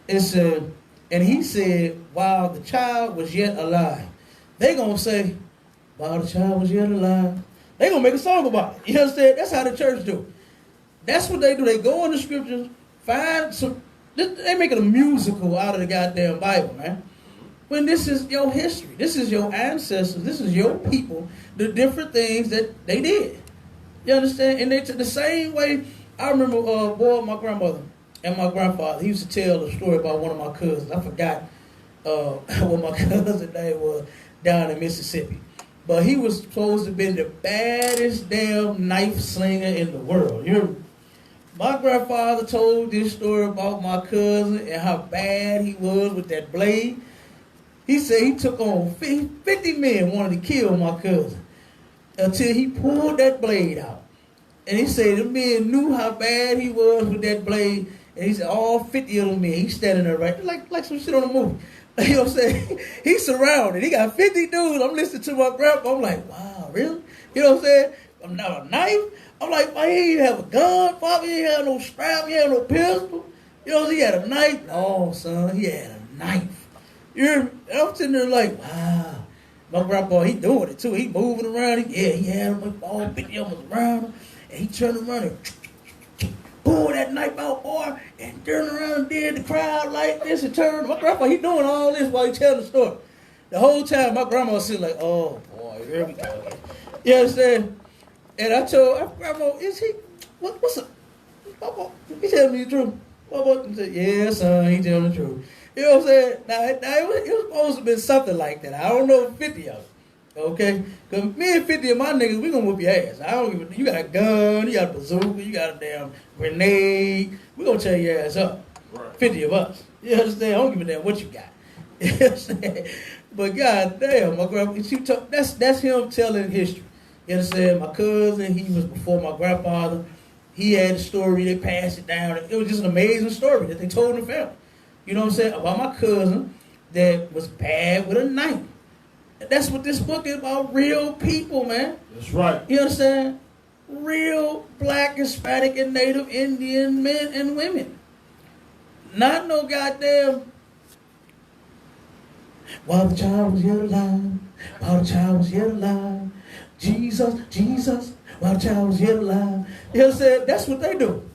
It said, and he said, while the child was yet alive. They gonna say, while the child was yet alive. They gonna make a song about it. You understand? That's how the church do. That's what they do. They go in the scriptures, find some. They making a musical out of the goddamn Bible, man. When this is your history, this is your ancestors, this is your people, the different things that they did. You understand? And they took the same way. I remember, my grandmother and my grandfather. He used to tell a story about one of my cousins. I forgot what my cousin's name was down in Mississippi. But he was supposed to have been the baddest damn knife slinger in the world. You hear me? My grandfather told this story about my cousin and how bad he was with that blade. He said he took on 50 men wanted to kill my cousin until he pulled that blade out. And he said the men knew how bad he was with that blade. And he said all 50 of them men, he's standing there right like some shit on a movie. You know what I'm saying? He's surrounded. He got 50 dudes. I'm listening to my grandpa. I'm like, wow, really? You know what I'm saying? I'm not a knife. I'm like, why he didn't have a gun? Father, he didn't have no strap. He had no pistol. You know, he had a knife. No, son, he had a knife. You hear me? And I'm sitting there like, wow. My grandpa, he doing it too. He moving around. He had him all 50 of them around him. And he turned around and pulled that knife out, boy, and turned around and did the crowd like this and turned. My grandpa, he doing all this while he telling the story. The whole time, my grandma was sitting like, oh, boy. Here we go again. You understand? And I told Grandma, is he, what's up? Papa, he telling me the truth. Papa said, yeah, son, he telling the truth. You know what I'm saying? Now it was supposed to have been something like that. I don't know 50 of them. Okay? Because me and 50 of my niggas, we gonna whoop your ass. I don't even, you got a gun, you got a bazooka, you got a damn grenade. We gonna tear your ass up. Right. 50 of us. You understand? I don't give a damn what you got. You understand? But god damn, my grandpa, that's him telling history. You understand? My cousin, he was before my grandfather. He had a story, they passed it down. It was just an amazing story that they told in the family. You know what I'm saying? About my cousin that was bad with a knife. That's what this book is about, real people, man. That's right. You understand? Real black, Hispanic, and Native Indian men and women. Not no goddamn, while the child was yet alive, while the child was yet alive, Jesus, while the child was yet alive. You know what I'm saying? That's what they do.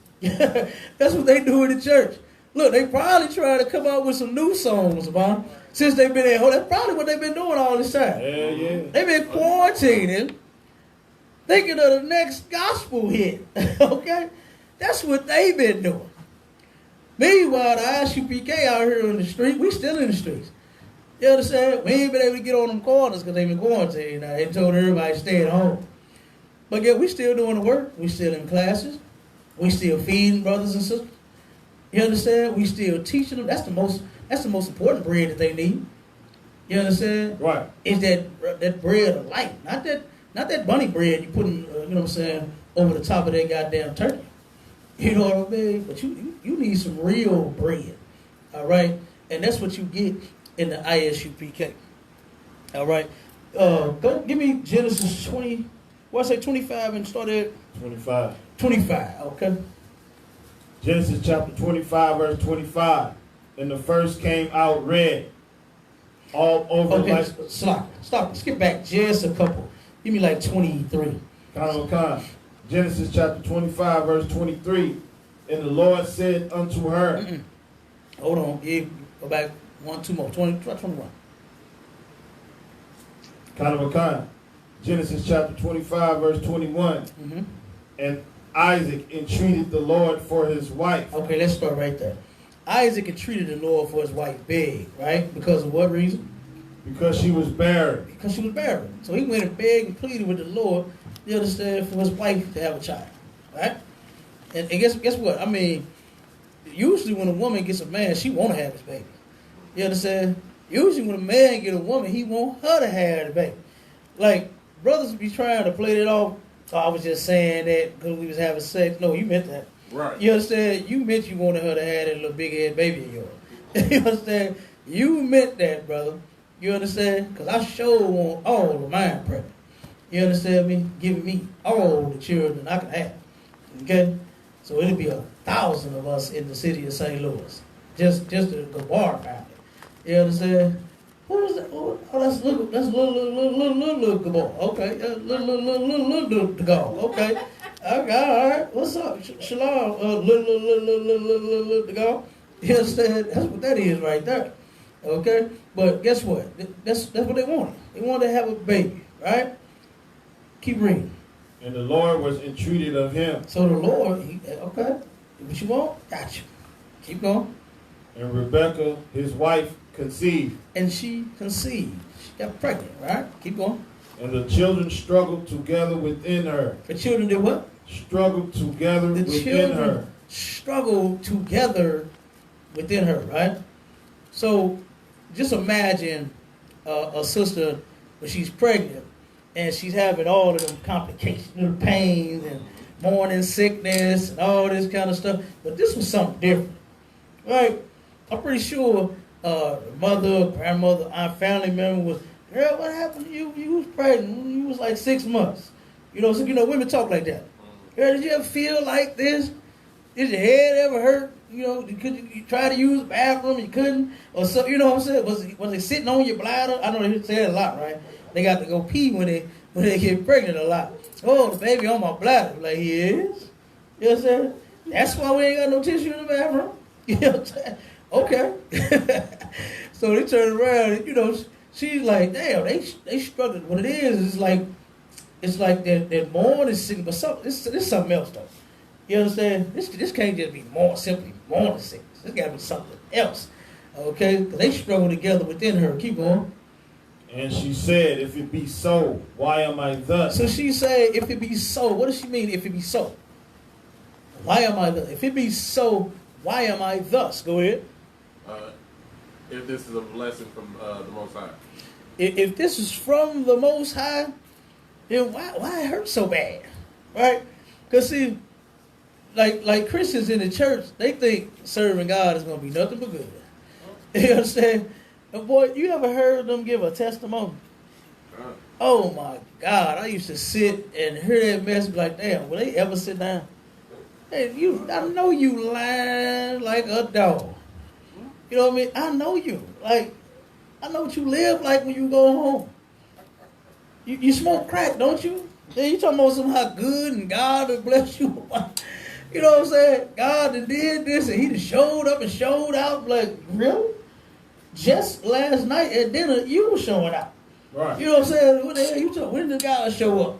That's what they do in the church. Look, they probably trying to come up with some new songs, man. Since they've been at home. That's probably what they've been doing all this time. Yeah. They've been quarantining, thinking of the next gospel hit. Okay? That's what they've been doing. Meanwhile, the ISUPK out here in the street, we still in the streets. You understand? We ain't been able to get on them corners because they've been quarantined. Now, they told everybody to stay at home. But yeah, we still doing the work. We still in classes. We still feeding brothers and sisters. You understand? We still teaching them. That's the most important bread that they need. You understand? Right. Is that bread of life. Not that bunny bread you put in, you know what I'm saying, over the top of that goddamn turkey. You know what I mean? But you need some real bread. All right? And that's what you get in the ISUPK. All right? Go give me Genesis 20, what I say 25 and start at 25. 25, okay? Genesis chapter 25, verse 25. And the first came out red. All over Okay, like... stop. Skip back just a couple. Give me like 23. Con. Genesis chapter 25, verse 23. And the Lord said unto her... Hold on. Yeah, go back two more. 21. Con. Genesis chapter 25, verse 21. Mm-hmm. And Isaac entreated the Lord for his wife. Okay, let's start right there. Isaac entreated the Lord for his wife big, right? Because of what reason? Because she was barren. Because she was barren. So he went and begged and pleaded with the Lord, you understand, for his wife to have a child, right? And guess what? I mean, usually when a woman gets a man, she want to have his baby. You understand? Usually when a man get a woman, he want her to have the baby. Like, brothers be trying to play that off. Oh, I was just saying that because we was having sex. No, you meant that. Right. You understand? You meant you wanted her to have that little big head baby of yours. You understand? You meant that, brother. You understand? Because I sure want all of mine pregnant. You understand me? Giving me all the children I can have. Okay? So it'll be 1,000 of us in the city of St. Louis. Just the Gabar family. You understand? Who was that? Oh, that's little Gabar. Okay. Little Gabar. Okay. Okay, all right. What's up? Shalom. Little Gabar. You understand? That's what that is right there. Okay? But guess what? That's what they wanted. They wanted to have a baby, right? Keep reading. And the Lord was entreated of him. So the Lord, okay, what you want? Got you. Keep going. And Rebekah, his wife, conceived. And she conceived. She got pregnant, right? Keep going. And the children struggled together within her. The children did what? Struggled together The within children her. struggled together within her, right? So just imagine a sister when she's pregnant and she's having all of them complications, little pains and morning sickness and all this kind of stuff. But this was something different, right? I'm pretty sure mother, grandmother, aunt, family member was, girl, what happened to you? You was pregnant. You was like 6 months. You know, so women talk like that. Girl, did you ever feel like this? Did your head ever hurt? You know, you try to use the bathroom, you couldn't? Or so, you know what I'm saying? Was it sitting on your bladder? I know they say it a lot, right? They got to go pee when they get pregnant a lot. Oh, the baby on my bladder. Like, he is? You know what I'm saying? That's why we ain't got no tissue in the bathroom. You know what I'm saying? Okay. So they turned around and, you know, She's like, damn, they struggling. What it is it's like that morning sickness, but something, this something else though. You understand? This can't just be simply morning sickness. This got to be something else. Okay? Because they struggle together within her. Keep going. And she said, if it be so, why am I thus? So she said, if it be so. What does she mean, if it be so? Why am I thus? If it be so, why am I thus? Go ahead. If this is a blessing from the Most High. If this is from the Most High, then why it hurts so bad? Right? Because see, like Christians in the church, they think serving God is going to be nothing but good. You understand? And boy, you ever heard them give a testimony? Oh my God, I used to sit and hear that mess, be like, damn, will they ever sit down? Hey, I know you lying like a dog. You know what I mean? I know you. Like, I know what you live like when you go home. You smoke crack, don't you? Yeah, you talking about how good and God will bless you. You know what I'm saying? God done did this and he done showed up and showed out. Like, really? Just last night at dinner, you were showing out. Right. You know what I'm saying? What the hell you talking? When did God show up?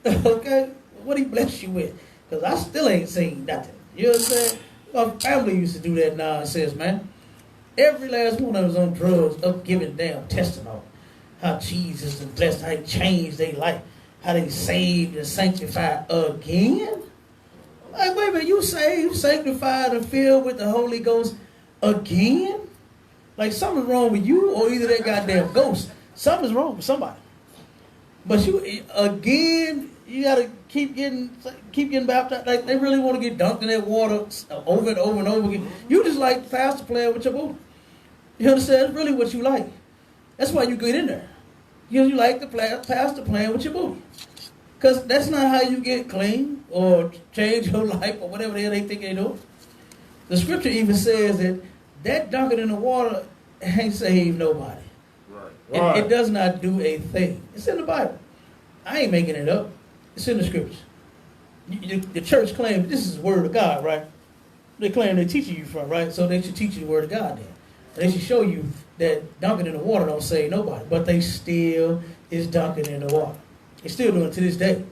Okay? What he bless you with? Because I still ain't seen nothing. You know what I'm saying? My family used to do that nonsense, man. Every last one of us on drugs up giving damn testimony. How Jesus is blessed, how he changed their life, how they saved and sanctified again. Like, wait a minute, you saved, sanctified, and filled with the Holy Ghost again? Like, something's wrong with you or either that goddamn ghost. Something's wrong with somebody. But you, again, you got to keep getting baptized. Like, they really want to get dunked in that water over and over and over again. You just like the pastor playing with your booty. You understand? It's really what you like. That's why you get in there. You like the pastor playing with your booty. Because that's not how you get clean or change your life or whatever the hell they think they do. The scripture even says that dunking in the water ain't saved nobody. Right. It does not do a thing. It's in the Bible. I ain't making it up. It's in the scriptures. The church claims this is the word of God, right? They claim they're teaching you from, right? So they should teach you the word of God then. And they should show you that dunking in the water don't save nobody. But they still is dunking in the water. They still doing it to this day.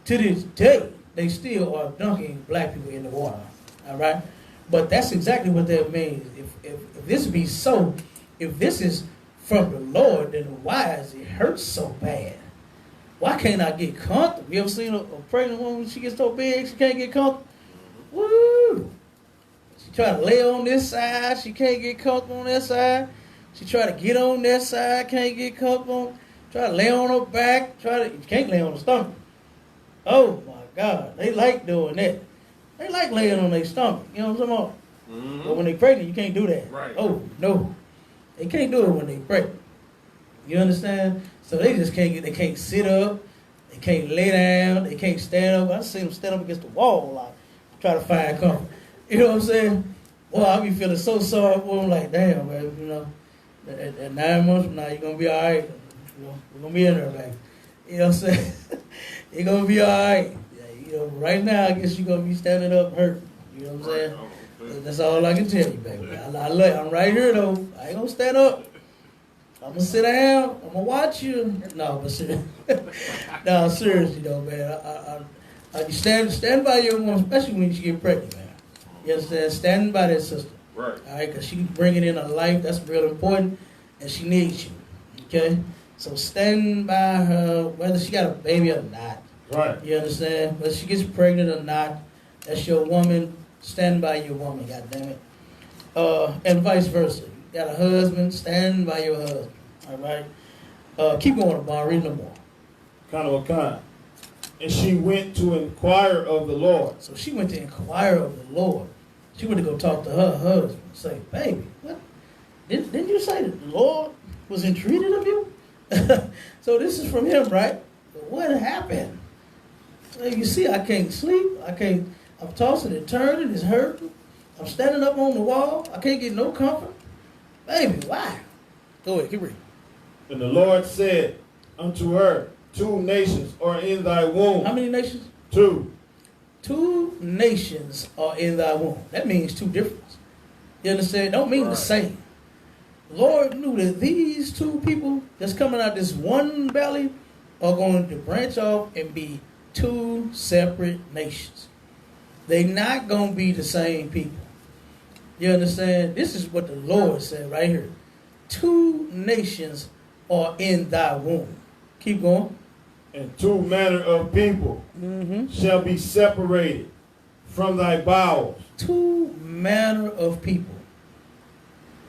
To this day, they still are dunking black people in the water. All right? But that's exactly what that means. If this be so, if this is from the Lord, then why does it hurt so bad? Why can't I get comfortable? You ever seen a pregnant woman when she gets so big she can't get comfortable? Woo! She try to lay on this side, she can't get comfortable on that side. She try to get on that side, can't get comfortable. Try to lay on her back, you can't lay on her stomach. Oh my God, they like doing that. They like laying on their stomach, you know what I'm talking about? Mm-hmm. But when they pregnant, you can't do that. Right. Oh, no. They can't do it when they pregnant. You understand? So they just they can't sit up, they can't lay down, they can't stand up. I see them stand up against the wall a lot, try to find comfort. You know what I'm saying? Well, I be feeling so sorry for them, like, damn, man, you know, at 9 months from now, you're going to be all right. You know, we're going to be in there, man. You know what I'm saying? You're going to be all right. Yeah, you know, right now, I guess you're going to be standing up hurting. You know what I'm saying? That's all I can tell you, baby. I'm right here, though. I ain't going to stand up. I'm going to sit down. I'm going to watch you. No, but seriously. No, seriously, though, man. You stand by your woman, especially when you get pregnant, man. You understand? Standing by that sister. Right. All right, because she's bringing in a life that's real important, and she needs you. Okay? So stand by her, whether she got a baby or not. Right. You understand? Whether she gets pregnant or not, that's your woman. Stand by your woman, goddammit. And vice versa. You got a husband, stand by your husband. All right? Keep going, Bob. Read no more. Kind. And she went to inquire of the Lord. So she went to inquire of the Lord. She went to go talk to her husband and say, baby, what? Didn't you say that the Lord was entreated of you? So this is from him, right? But what happened? So you see, I can't sleep. I'm tossing and turning. It's hurting. I'm standing up on the wall. I can't get no comfort. Baby, why? Go ahead, keep reading. And the Lord said unto her, 2 nations are in thy womb. How many nations? 2. 2 nations are in thy womb. That means 2 different. You understand? Don't mean the same. Lord knew that these two people that's coming out this one belly are going to branch off and be two separate nations. They not going to be the same people. You understand? This is what the Lord said right here. Two nations are in thy womb. Keep going. And two manner of people shall be separated from thy bowels. Two manner of people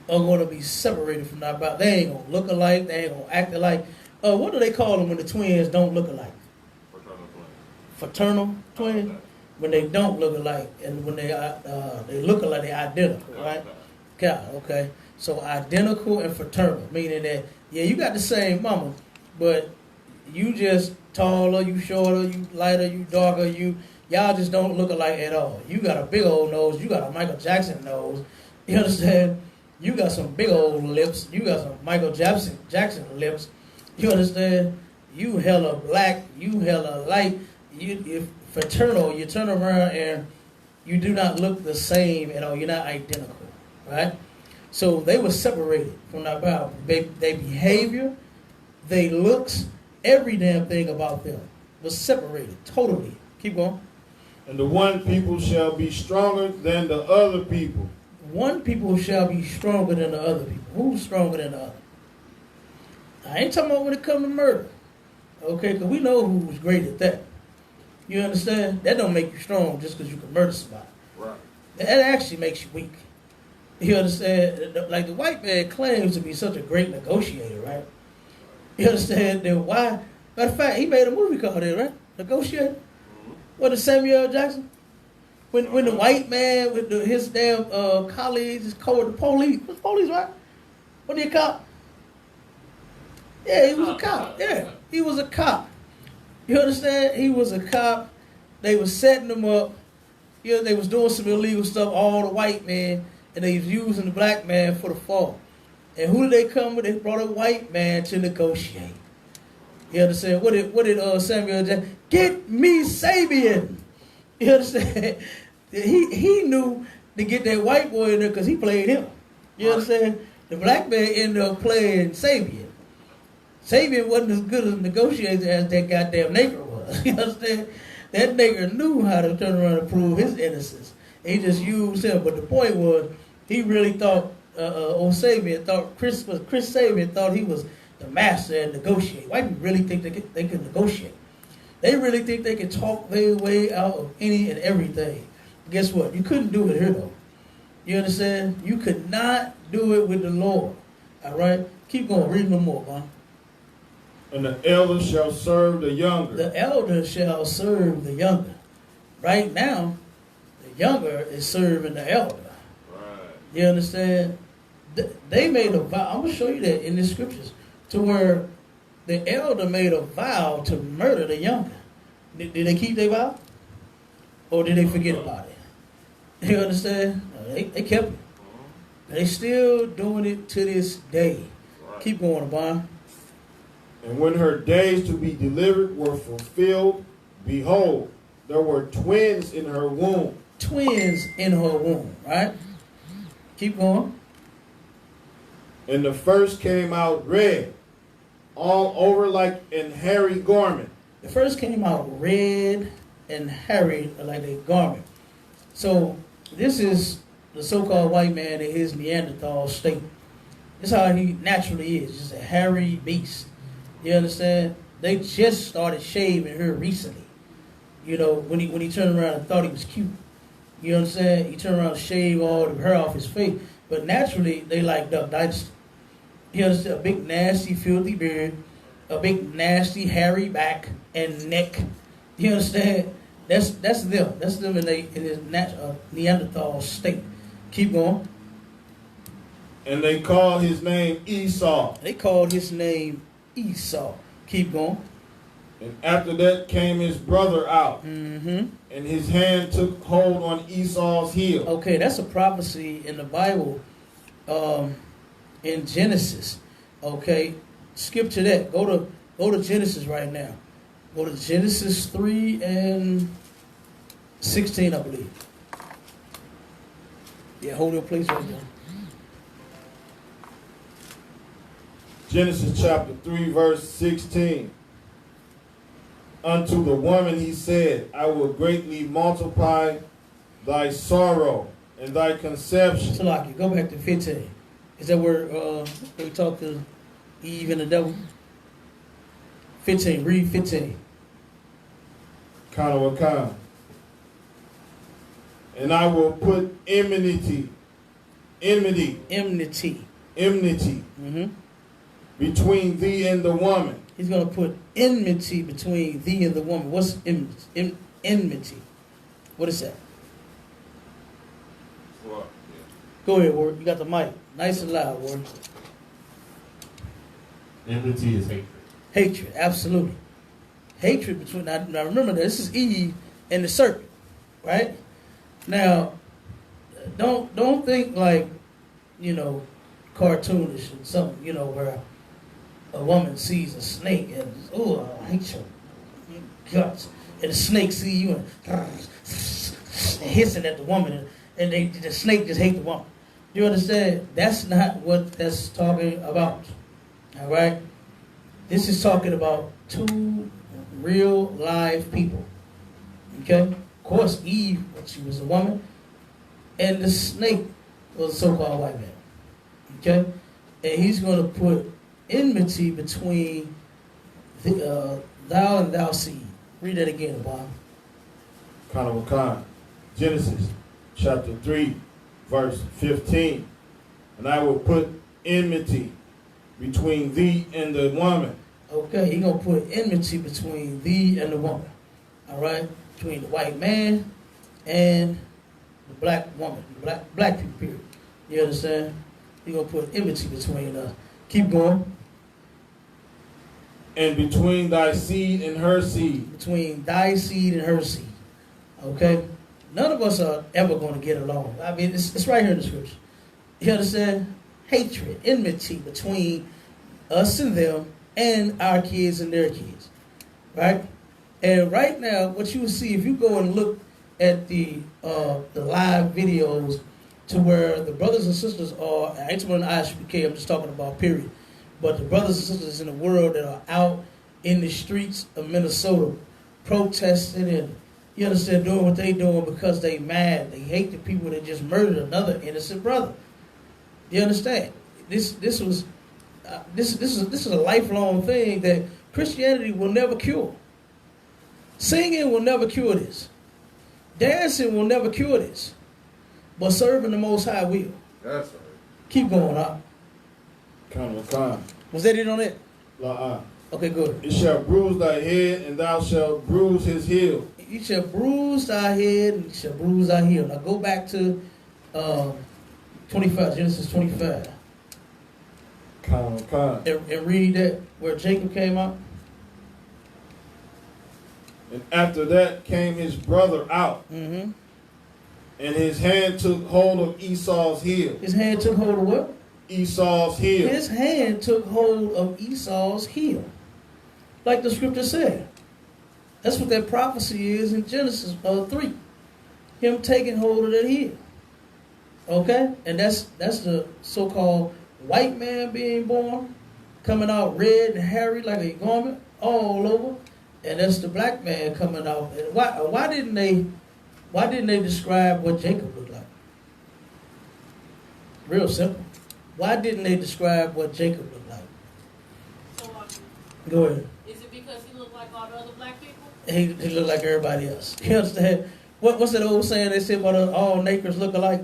are going to be separated from thy bowels. They ain't going to look alike. They ain't going to act alike. What do they call them when the twins don't look alike? Fraternal twins. When they don't look alike, and when they look alike, they're identical, right? Okay. So identical and fraternal, meaning that, yeah, you got the same mama, but you just taller, you shorter, you lighter, you darker, y'all just don't look alike at all. You got a big old nose, you got a Michael Jackson nose, you understand? You got some big old lips, you got some Michael Jackson lips, you understand? You hella black, you hella light, if fraternal, you turn around and you do not look the same at all, you're not identical, right? So they were separated from that Bible. Their behavior, their looks, every damn thing about them was separated totally. Keep going. And the one people shall be stronger than the other people. One people shall be stronger than the other people. Who's stronger than the other? I ain't talking about when it comes to murder. Okay, because we know who's great at that. You understand? That don't make you strong just because you can murder somebody. Right. That actually makes you weak. You understand? Like the white man claims to be such a great negotiator, right? You understand? Then why? Matter of fact, he made a movie called it, right? Negotiator. What is Samuel Jackson? When the white man with his damn colleagues is called the police. What's police, right? What do you call? Yeah, he was a cop. Yeah, he was a cop. You understand? He was a cop. They was setting him up. You know, they was doing some illegal stuff, all the white men, and they was using the black man for the fall. And who did they come with? They brought a white man to negotiate. You understand? What did Samuel Jackson? Get me Sabian. You understand? He knew to get that white boy in there because he played him. You understand? The black man ended up playing Sabian. Sabian wasn't as good a negotiator as that goddamn nigger was. You understand? That nigger knew how to turn around and prove his innocence. He just used him. But the point was, he really thought, old Sabian thought, Chris Sabian thought he was the master at negotiating. White people really think they can negotiate. They really think they can talk their way out of any and everything. Guess what? You couldn't do it here, though. You understand? You could not do it with the Lord. All right? Keep going. Read no more, man. And the elder shall serve the younger. The elder shall serve the younger. Right now, the younger is serving the elder. Right. You understand? They made a vow. I'm going to show you that in the scriptures. To where the elder made a vow to murder the younger. Did they keep their vow? Or did they forget about it? You understand? No, they kept it. They still doing it to this day. Right. Keep going, Abon. And when her days to be delivered were fulfilled, behold, there were twins in her womb. Twins in her womb, right? Keep going. And the first came out red, all over like an hairy garment. The first came out red and hairy like a garment. So this is the so-called white man in his Neanderthal state. This is how he naturally is, just a hairy beast. You understand? They just started shaving her recently. You know, when he turned around and thought he was cute. You understand? He turned around and shaved all the hair off his face. But naturally, they like Duck Dynasty. You understand? A big, nasty, filthy beard, a big, nasty, hairy back and neck. You understand? That's them. That's them in his Neanderthal state. Keep going. And they called his name Esau. They called his name Esau. Keep going. And after that came his brother out. Mm-hmm. And his hand took hold on Esau's heel. Okay, that's a prophecy in the Bible, in Genesis. Okay, skip to that. Go to Genesis right now. Go to Genesis 3 and 16, I believe. Yeah, hold your place right there. Genesis chapter 3, verse 16. Unto the woman he said, I will greatly multiply thy sorrow and thy conception. So like, go back to 15. Is that where we talk to Eve and the devil? 15, read 15. Kana. And I will put enmity Mm-hmm. between thee and the woman. He's going to put enmity between thee and the woman. What's enmity? What is that? Well, Go ahead, Ward. You got the mic. Nice and loud, Ward. Enmity is hatred. Hatred, absolutely. Hatred between, now remember, this is Eve and the serpent, right? Now, don't think like, cartoonish and something, where a woman sees a snake and, oh, I hate your guts. And the snake see you and hissing at the woman, and the snake just hate the woman. You understand? That's not what that's talking about. All right? This is talking about two real live people. Okay? Of course, Eve, she was a woman, and the snake was a so-called white man. Okay? And he's going to put enmity between thou and thou seed. Read that again, Bob. Kana. Genesis chapter 3, verse 15. And I will put enmity between thee and the woman. Okay, he's going to put enmity between thee and the woman. All right? Between the white man and the black woman. Black people, period. You understand? He's going to put enmity between us. Keep going. And between thy seed and her seed. Between thy seed and her seed. Okay? None of us are ever going to get along. I mean, it's right here in the scripture. You understand? Hatred, enmity between us and them and our kids and their kids. Right? And right now, what you will see, if you go and look at the live videos to where the brothers and sisters are, I ain't talking about ISPK, I'm just talking about period. But the brothers and sisters in the world that are out in the streets of Minnesota protesting and, you understand, doing what they doing because they mad. They hate the people that just murdered another innocent brother. You understand? This is a lifelong thing that Christianity will never cure. Singing will never cure this. Dancing will never cure this. But serving the Most High will. that's right. Keep going, up. Kana. Was that it on it? La'ah. Okay, good. It shall bruise thy head, and thou shalt bruise his heel. You shall bruise thy head, and you shall bruise thy heel. Now go back to 25, Genesis 25. Kana. And read that where Jacob came out. And after that came his brother out, Mm-hmm. and his hand took hold of Esau's heel. His hand took hold of what? Esau's heel. His hand took hold of Esau's heel. Like the scripture said. That's what that prophecy is in Genesis 3. Him taking hold of that heel. Okay? And that's the so-called white man being born, coming out red and hairy like a garment all over. And that's the black man coming out. And why didn't they describe what Jacob looked like? Real simple. Why didn't they describe what Jacob looked like? So, Go ahead. is it because he looked like all the other black people? He looked like everybody else. You understand? What's that old saying they say about all nakers look alike?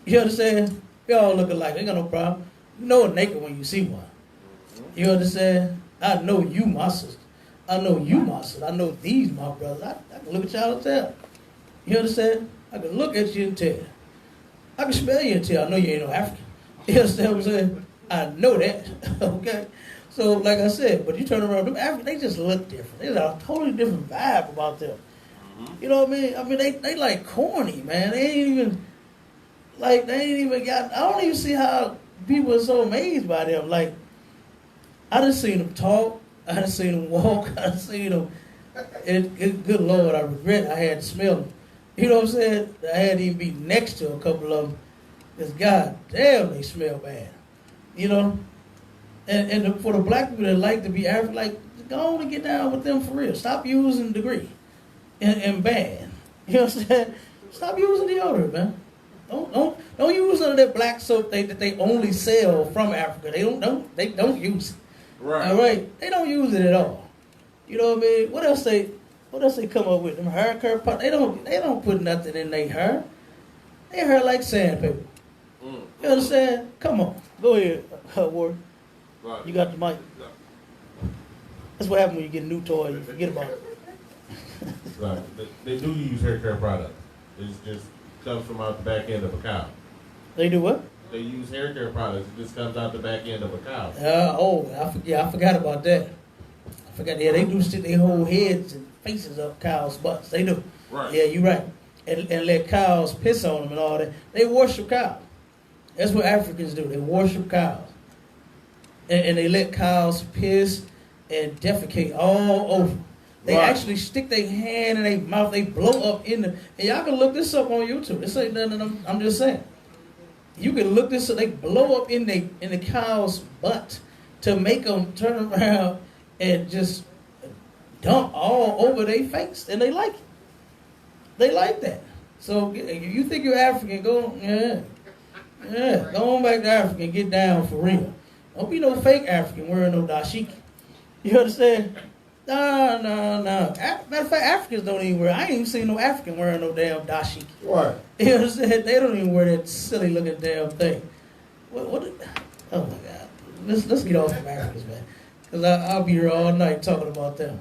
You understand? We all look alike. Ain't got no problem. You know a naked when you see one. You understand? I know you, my sister. I know you, my sister. I know these, my brothers. I can look at y'all and tell. You understand? I can look at you and tell. I can smell you and tell. I know you ain't no African. You understand what I'm saying? I know that. Okay? So, like I said, but you turn around, them Africans, they just look different. They got a totally different vibe about them. You know what I mean? I mean, they like corny, man. They ain't even got, I don't even see how people are so amazed by them. Like, I done seen them talk. I done seen them walk. I done seen them, good Lord, I regret I had to smell them. You know what I'm saying? I had to even be next to a couple of them. Because God damn, they smell bad. You know? For the black people that like to be African, like, go on and get down with them for real. Stop using degree and ban. You know what I'm saying? Stop using deodorant, man. Don't use none of that black soap that they only sell from Africa. They don't use it. Right. All right. They don't use it at all. You know what I mean? What else they come up with? Them hair care products. They don't put nothing in their hair. Their hair like sandpaper. You understand? Come on. Go ahead, Ward. Right. You got the mic. That's what happens when you get a new toy. You forget about it. Right. They do use hair care products. It just comes from out the back end of a cow. They do what? They use hair care products. It just comes out the back end of a cow. I forgot about that. I forgot. Yeah, they do stick their whole heads and faces up cows' butts. They do. Right. Yeah, you're right. And let cows piss on them and all that. They worship cows. That's what Africans do. They worship cows. And they let cows piss and defecate all over. They actually stick their hand in their mouth. They blow up in them. And y'all can look this up on YouTube. This ain't nothing. I'm just saying. You can look this up. They blow up in the cow's butt to make them turn around and just dump all over their face. And they like it. They like that. So if you think you're African, go on back to Africa and get down for real. Don't be no fake African wearing no dashiki. You understand? No. Matter of fact, Africans don't even wear. I ain't even seen no African wearing no damn dashiki. Right. You understand? They don't even wear that silly looking damn thing. What? Oh my God. Let's get off of Africans, man. Because I'll be here all night talking about them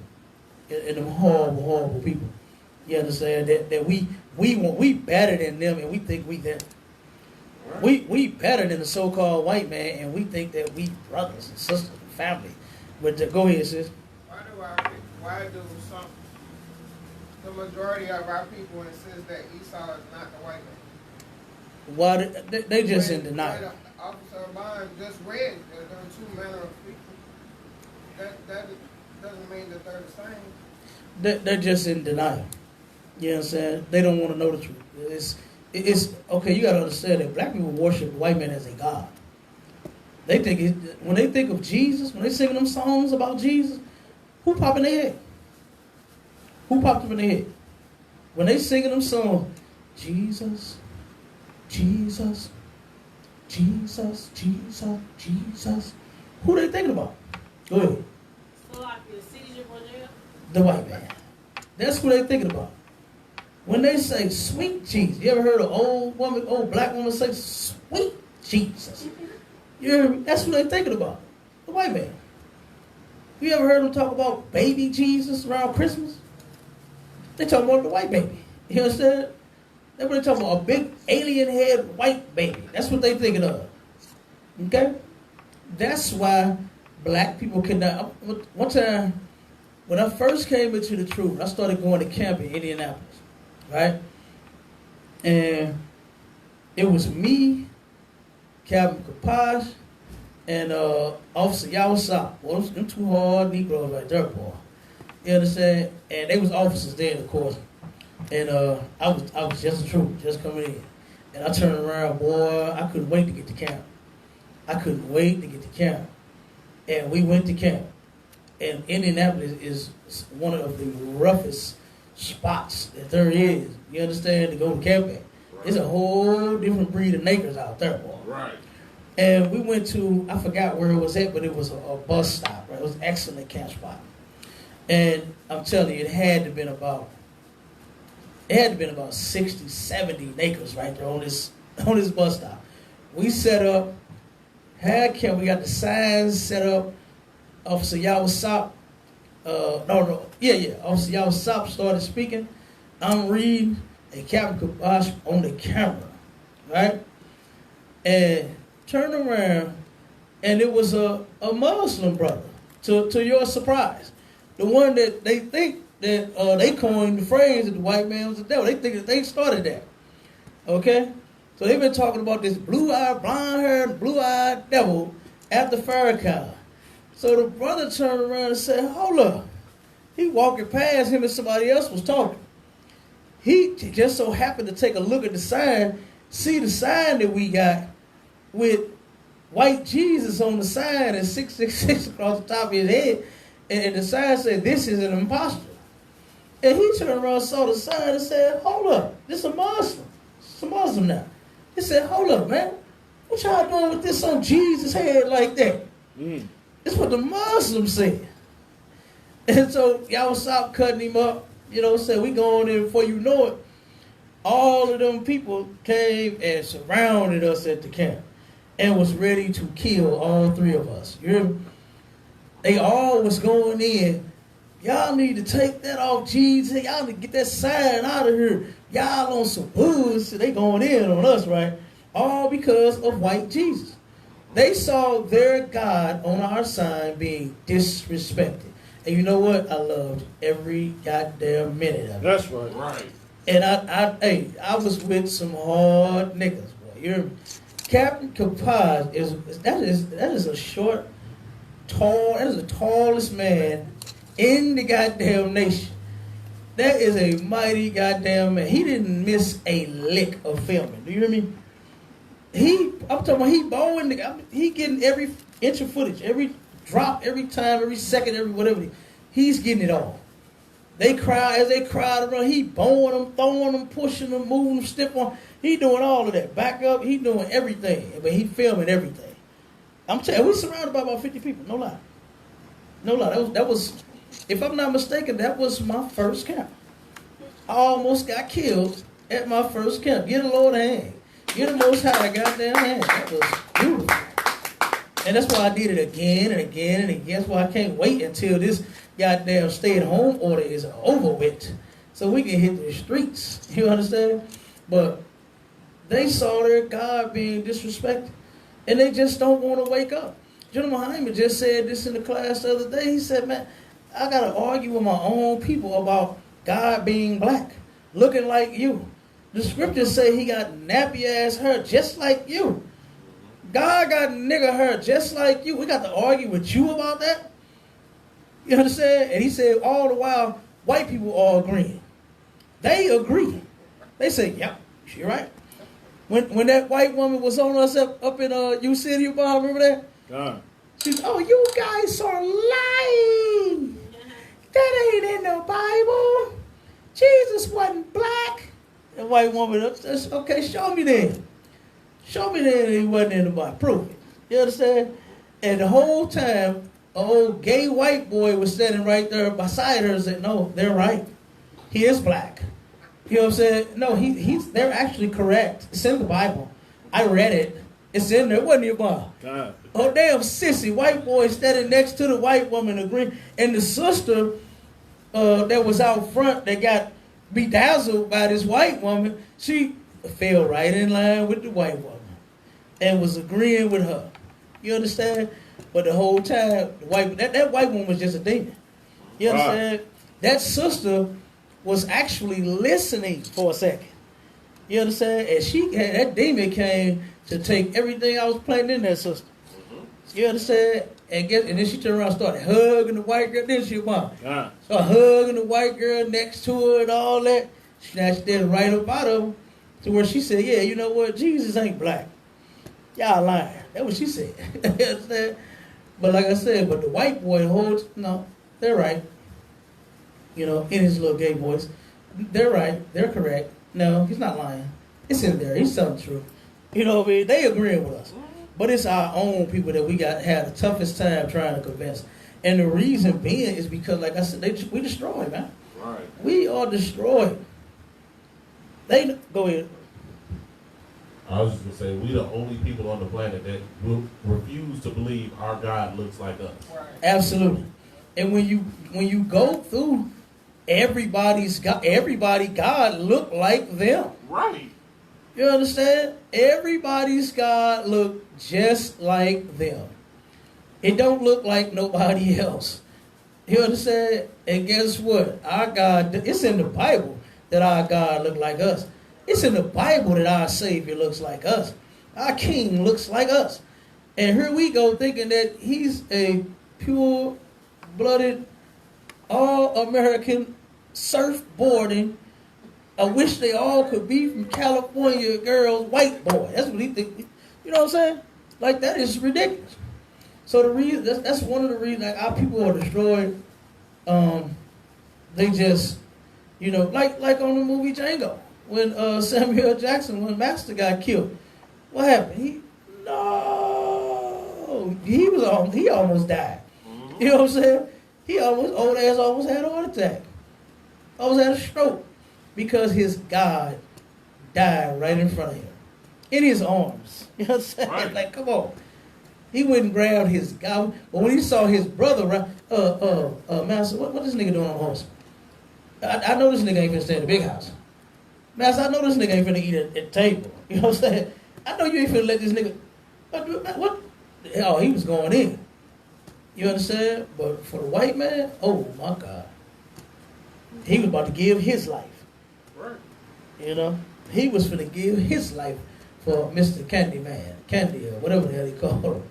and them horrible people. You understand that we better than them and we think we them. We better than the so-called white man and we think that we brothers and sisters and family. But go ahead, sis. Why do the majority of our people insist that Esau is not the white man? Why they just in denial. When Officer of mine just read that there are two manner of people. That doesn't mean that they're the same. They're just in denial. You know what I'm saying? They don't want to know the truth. It's okay. You gotta understand that black people worship the white man as a god. They think when they think of Jesus, when they sing them songs about Jesus, who pop in their head? Who popped up in their head? When they singing them songs, Jesus, Jesus, Jesus, Jesus, Jesus. Who they thinking about? Go ahead. So like the seizure for jail? The white man. That's who they thinking about. When they say sweet Jesus, you ever heard an old black woman say sweet Jesus? You hear me? That's who they thinking about. The white man. You ever heard them talk about baby Jesus around Christmas? They talking about the white baby. You understand? That's what they talking about, a big alien head white baby. That's what they thinking of. Okay? That's why black people cannot. One time, when I first came into the truth, I started going to camp in Indianapolis, right? And it was me, Captain Kapash, and Officer Yawasop. Well, them two hard Negroes right there, boy. You understand? And they was officers then, of course. And I was just a trooper, just coming in. And I turned around, boy, I couldn't wait to get to camp. And we went to camp. And Indianapolis is one of the roughest spots that there is. You understand? To go to camp at. It's a whole different breed of niggers out there, boy. Right. And we went to, I forgot where it was at, but it was a bus stop, right? It was an excellent camp spot. And I'm telling you, it had to have been about 60, 70 acres right there on this bus stop. We set up, had camp, we got the signs set up. Officer Yawasop, Officer Yawasop started speaking. I'm reading, and Captain Kabash on the camera, right? And turned around, and it was a Muslim brother, to your surprise. The one that they think that they coined the phrase that the white man was the devil. They think that they started that. Okay? So they've been talking about this blue-eyed, blonde-haired, blue-eyed devil at the Farrakhan. So the brother turned around and said, hold up. He walking past him and somebody else was talking. He just so happened to take a look at the sign, see the sign that we got with white Jesus on the sign and 666 across the top of his head. And the sign said, "This is an impostor." And he turned around, saw the sign, and said, "Hold up, this is a Muslim. It's a Muslim now." He said, "Hold up, man. What y'all doing with this on Jesus' head like that?" It's what the Muslims said. And so y'all stop cutting him up. You know, said we going in before you know it. All of them people came and surrounded us at the camp and was ready to kill all three of us. You hear me? They all was going in. Y'all need to take that off Jesus. Y'all need to get that sign out of here. Y'all on some bullshit. They going in on us, right? All because of white Jesus. They saw their God on our sign being disrespected. And you know what? I loved every goddamn minute of it. That's right. Right. And I was with some hard niggas, boy. You hear me? Captain Kapaz is a short, tall, that is the tallest man in the goddamn nation. That is a mighty goddamn man. He didn't miss a lick of filming. Do you hear me? I'm talking about he bowing, he getting every inch of footage, every drop, every time, every second, every whatever. He's getting it all. They crowd around, he bowing them, throwing them, pushing them, moving them, stiff on. He doing all of that. Back up, he doing everything. But he filming everything. I'm telling you, we surrounded by about 50 people. No lie. No lie. That was, if I'm not mistaken, that was my first camp. I almost got killed at my first camp. Get the Lord a hand. Get the Most High a goddamn hand. That was beautiful. And that's why I did it again and again and again. That's why I can't wait until this goddamn stay-at-home order is over with, so we can hit the streets. You understand? But they saw their God being disrespected, and they just don't want to wake up. General Hyman just said this in the class the other day. He said, "Man, I got to argue with my own people about God being black, looking like you. The scriptures say he got nappy-ass hair just like you. God got nigger hair just like you. We got to argue with you about that?" You understand? And he said all the while, white people are agreeing. They agree. They say, "Yep, you're right." When that white woman was on us up in U City, remember that? God. She said, "Oh, you guys are lying. That ain't in the Bible. Jesus wasn't black." The white woman, "Okay, show me then. Show me that he wasn't in the Bible. Prove it." You understand? And the whole time, an old gay white boy was standing right there beside her and said, "No, they're right. He is black." You know what I'm saying? No, they're actually correct. It's in the Bible. I read it. It's in there. It wasn't in the Bible. God. Oh, damn sissy white boy standing next to the white woman agreeing. And the sister that was out front that got bedazzled by this white woman, she fell right in line with the white woman and was agreeing with her. You understand? But the whole time, that white woman was just a demon. You understand? That sister was actually listening for a second. You understand? And that demon came to take everything I was planting in that sister. You understand? And then she turned around and started hugging the white girl. Then she won. Started hugging the white girl next to her and all that. Snatched that right up out of her to where she said, "Yeah, you know what? Jesus ain't black. Y'all lying." That's what she said. You understand? But like I said, but the white boy holds, no, they're right. You know, in his little gay voice. They're right. They're correct. No, he's not lying. It's in there. He's telling the truth. You know what I mean? They agreeing with us. But it's our own people that we had the toughest time trying to convince. And the reason being is because, like I said, we destroyed, man. Right. We are destroyed. Go ahead. I was just gonna say, we the only people on the planet that will refuse to believe our God looks like us. Right. Absolutely. And when you go through everybody God look like them. Right. You understand? Everybody's God look just like them. It don't look like nobody else. You understand? And guess what? Our God, it's in the Bible that our God look like us. It's in the Bible that our Savior looks like us. Our King looks like us. And here we go thinking that he's a pure-blooded, all-American, surfboarding, I wish they all could be from California girls, white boy. That's what he think. You know what I'm saying? Like, that is ridiculous. So the reason that's one of the reasons like our people are destroyed. They just, like on the movie Django, when Samuel Jackson, when Master got killed, what happened? He almost died. You know what I'm saying? Old ass almost had a heart attack. Almost had a stroke because his God died right in front of him, in his arms. You know what I'm saying? Right. Like, come on. He wouldn't grab his God, but when he saw his brother, Master, what this nigga doing on the horse? I know this nigga ain't finna stay in the big house. Master, I know this nigga ain't finna eat at the table. You know what I'm saying? I know you ain't finna let this nigga. What? Oh, he was going in. You understand? But for the white man, oh my God. He was about to give his life. Right. He was finna give his life for Mr. Candy or whatever the hell he called him.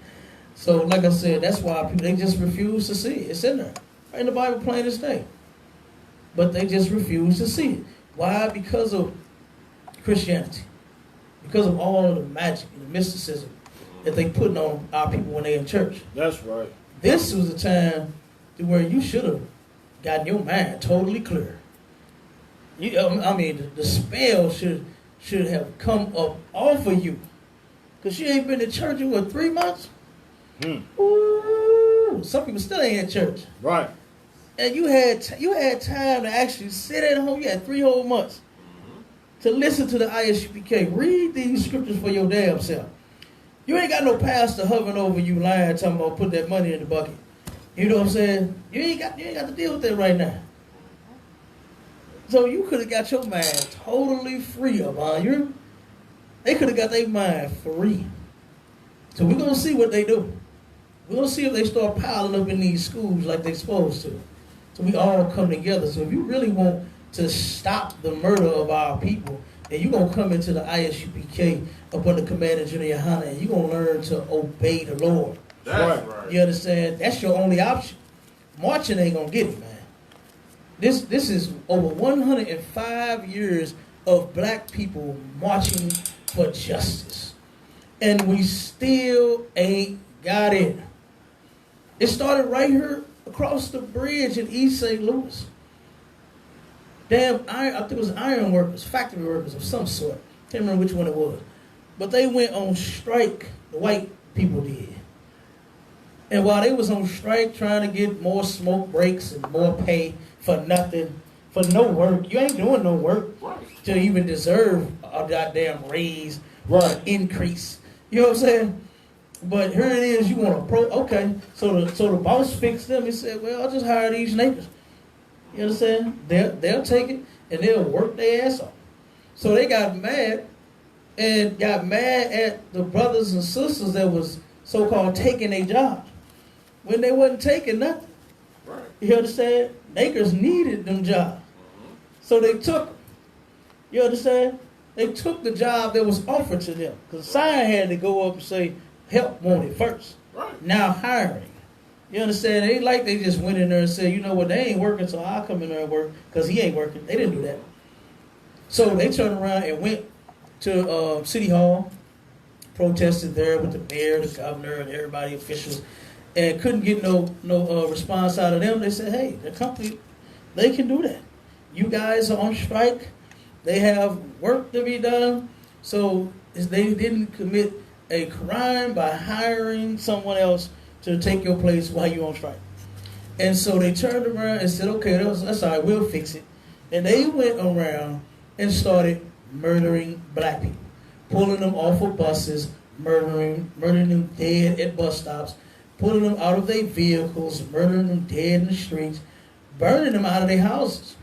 So, like I said, that's why people, they just refuse to see it. It's in there. Right in the Bible, plain as day. But they just refuse to see it. Why? Because of Christianity. Because of all of the magic and the mysticism that they putting on our people when they're in church. That's right. This was a time to where you should have gotten your mind totally clear. The spell should have come up off of you. Because you ain't been to church in, 3 months? Ooh, some people still ain't in church. Right. And you had time to actually sit at home. You had 3 whole months to listen to the ISUPK. Read these scriptures for your damn self. You ain't got no pastor hovering over you lying, talking about put that money in the bucket. You know what I'm saying? You ain't got to deal with that right now. So you could have got your mind totally free up, they could have got their mind free. So we're going to see what they do. We're going to see if they start piling up in these schools like they're supposed to. So we all come together. So if you really want to stop the murder of our people, then you're going to come into the ISUPK up under Commander General Yohana, and you're going to learn to obey the Lord. That's right. You understand? That's your only option. Marching ain't going to get it, man. This is over 105 years of black people marching for justice. And we still ain't got it. It started right here across the bridge in East St. Louis. I think it was iron workers, factory workers of some sort. Can't remember which one it was. But they went on strike, the white people did. And while they was on strike trying to get more smoke breaks and more pay for nothing, for no work. You ain't doing no work to even deserve a goddamn raise or an increase. You know what I'm saying? But here it is, you want to okay. So the boss fixed them. He said, well, I'll just hire these niggas. You understand? They'll take it and they'll work their ass off. So they got mad at the brothers and sisters that was so-called taking their jobs when they wasn't taking nothing. Right. You understand? Niggas needed them jobs. So they took them. You understand? They took the job that was offered to them. Because the sign had to go up and say, help wanted first. Right. Now hiring. You understand? It ain't like they just went in there and said, you know what, they ain't working, so I'll come in there and work because he ain't working. They didn't do that. So they turned around and went to City Hall, protested there with the mayor, the governor, and everybody, officials, and couldn't get no response out of them. They said, hey, the company, they can do that. You guys are on strike. They have work to be done. So they didn't commit a crime by hiring someone else to take your place while you're on strike. And so they turned around and said, okay, that's all right, we'll fix it. And they went around and started murdering black people, pulling them off of buses, murdering them dead at bus stops, pulling them out of their vehicles, murdering them dead in the streets, burning them out of their houses.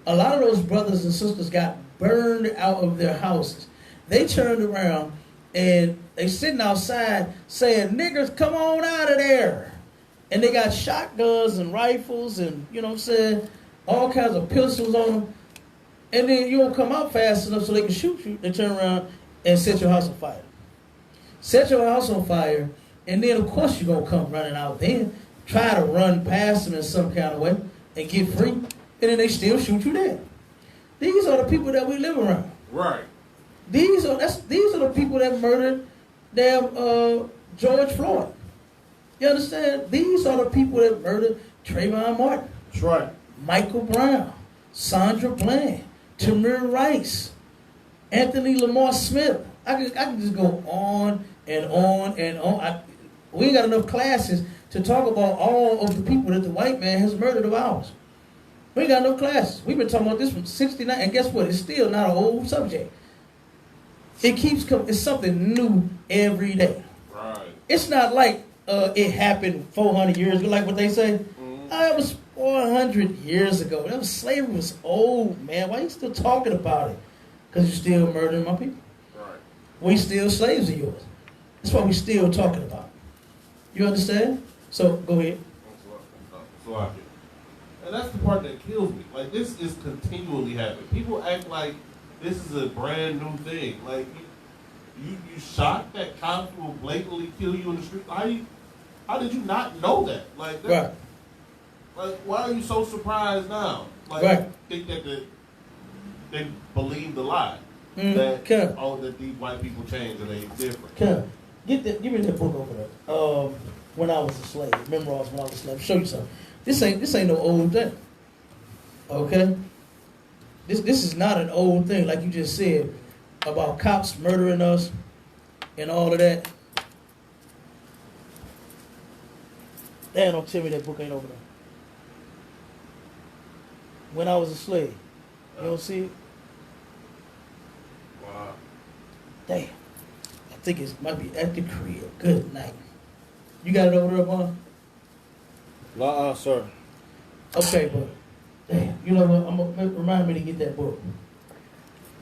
A lot of those brothers and sisters got burned out of their houses. They turned around and they sitting outside saying, niggers, come on out of there. And they got shotguns and rifles and, you know what I'm saying, all kinds of pistols on them. And then you don't come out fast enough so they can shoot you. They turn around and set your house on fire. Set your house on fire, and then of course you're going to come running out then. Try to run past them in some kind of way and get free. And then they still shoot you dead. These are the people that we live around. Right. These are the people that murdered George Floyd. You understand? These are the people that murdered Trayvon Martin. That's right. Michael Brown, Sandra Bland, Tamir Rice, Anthony Lamar Smith. I can just go on and on and on. We ain't got enough classes to talk about all of the people that the white man has murdered of ours. We ain't got enough classes. We've been talking about this from 69, and guess what? It's still not an old subject. It keeps coming. It's something new every day. Right. It's not like it happened 400 years ago, like what they say. It was 400 years ago. That was slavery was old, man. Why are you still talking about it? Because you're still murdering my people. Right. We still slaves of yours. That's what we still talking about. You understand? So go ahead. And that's the part that kills me. Like, this is continually happening. People act like this is a brand new thing. Like, you shocked that cops will blatantly kill you in the street? How did you not know that? Like, that, Right. Like, why are you so surprised now? Like, Right. think that they believe the lie. Okay. That these white people change and they different. Come, give me that book over there. When I was a slave, Memoirs when I was a slave. Show you something. This ain't no old thing. Okay. This is not an old thing, like you just said about cops murdering us and all of that. Damn, don't tell me that book ain't over there. When I was a slave. You don't see it? Wow. Damn. I think it might be at the crib. Good night. You got it over there, Vaughn? Sir. Okay, but damn, you know what? Remind me to get that book.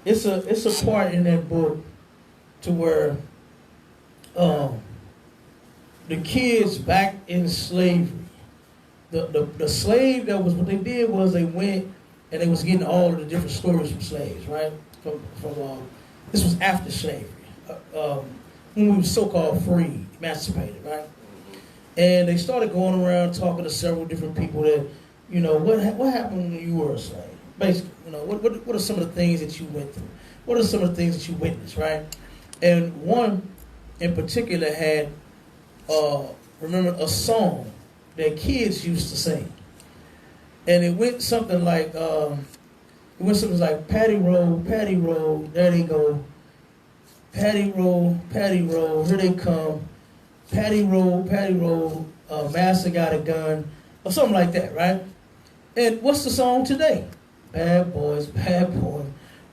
It's a part in that book to where the kids back in slavery, the slave that was what they did was they went and they was getting all of the different stories from slaves, right? From this was after slavery, when we were so-called free, emancipated, right? And they started going around talking to several different people that, you know, what happened when you were a slave? Basically, you know, what are some of the things that you went through? What are some of the things that you witnessed, right? And one in particular had, remember, a song that kids used to sing. And it went something like, Patty roll, there they go. Patty roll, here they come. Patty roll, master got a gun, or something like that, right? And what's the song today? Bad boys,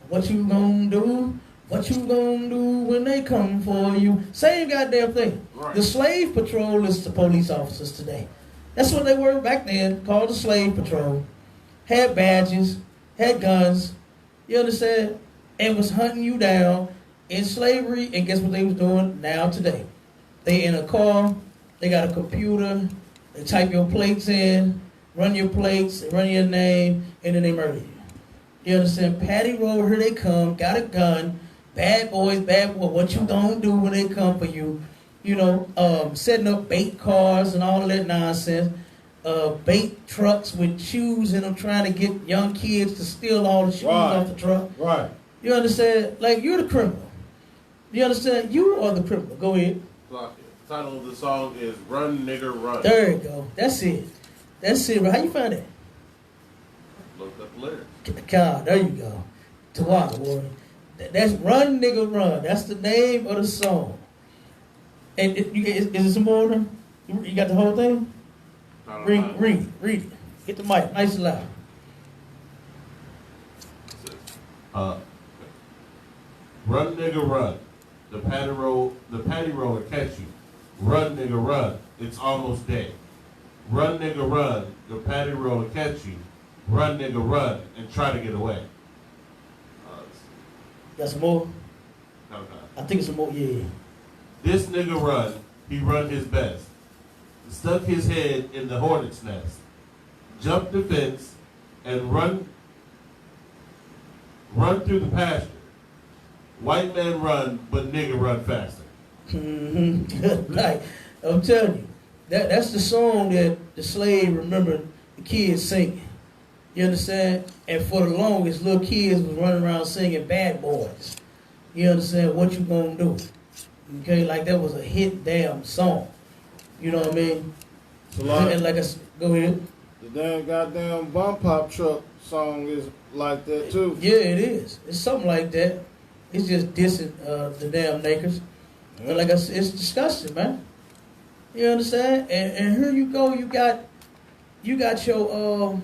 what you gonna do? What you gonna do when they come for you? Same goddamn thing. Right. The slave patrol is the police officers today. That's what they were back then, called the slave patrol. Had badges, had guns, you understand? And was hunting you down in slavery, and guess what they was doing now today? They in a car, they got a computer, they type your plates in, run your plates, run your name, and then they murder you. You understand? Patty roll, here they come, got a gun, bad boys, what you gonna do when they come for you? You know, setting up bait cars and all of that nonsense. Bait trucks with shoes in them, trying to get young kids to steal all the shoes off the truck. Right. You understand? Like, you're the criminal. You understand? You are the criminal. Go ahead. Clock it. The title of the song is Run Nigger Run. There you go. That's it. That's it. How you find that? Look up the lyrics. God, there you go. Tawaka, boy. That's Run Nigga Run. That's the name of the song. And is it some more of them? You got the whole thing? Read it. Get the mic nice and loud. Run, nigga, run. The patty roll will catch you. Run, nigga, run. It's almost dead. Run, nigga, run. The patty roll will catch you. Run, nigga, run, and try to get away. Got some more? No. I think it's some more. Yeah. This nigga run. He run his best. Stuck his head in the hornet's nest. Jumped the fence and run through the pasture. White man run, but nigga run faster. Like, I'm telling you, that's the song that the slave remembered the kids singing. You understand? And for the longest, little kids was running around singing Bad Boys. You understand? What you gonna do? Okay, like that was a hit damn song. You know what I mean? And like go ahead. The damn goddamn bump pop truck song is like that too. Yeah, it is. It's something like that. It's just dissing the damn Nakers. Yeah. But like I said, it's disgusting, man. You understand? And here you go. You got your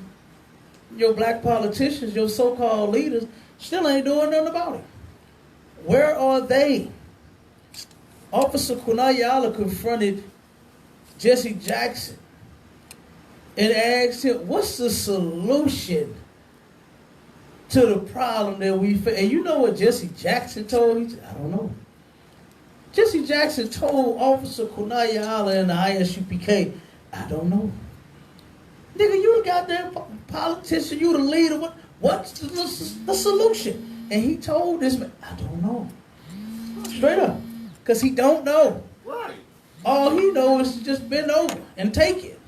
black politicians, your so-called leaders, still ain't doing nothing about it. Where are they? Officer Kunayala confronted Jesse Jackson and asked him, what's the solution to the problem that we face? And you know what Jesse Jackson told? He said, I don't know. Jesse Jackson told Officer Kunayala and the ISUPK, I don't know. Nigga, you the goddamn politician, you the leader. What's the solution? And he told this man, I don't know. Straight up. Because he don't know. Right. All he knows is to just bend over and take it.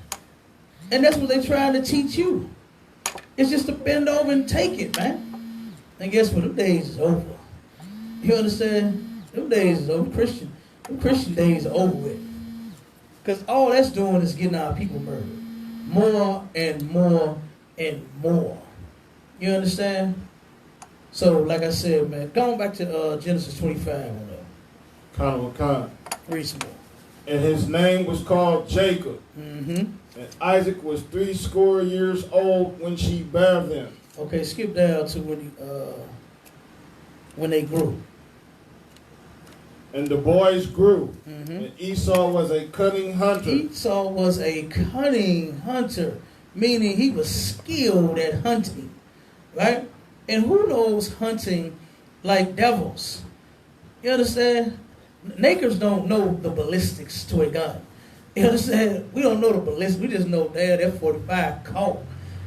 And that's what they're trying to teach you. It's just to bend over and take it, man. And guess what? Them days is over. You understand? Them days is over. Them Christian days are over with. Because all that's doing is getting our people murdered. More and more and more. You understand? So, like I said, man, going back to Genesis 25 on Con. read some more. And his name was called Jacob. Mm-hmm. And Isaac was 80 years old when she bare them. Okay, skip down to when they grew. And the boys grew. Mm-hmm. And Esau was a cunning hunter. Esau was a cunning hunter, meaning he was skilled at hunting, right? And who knows hunting like devils? You understand? Nakers don't know the ballistics to a gun. You understand? We don't know the ballistics. We just know that 45 caught.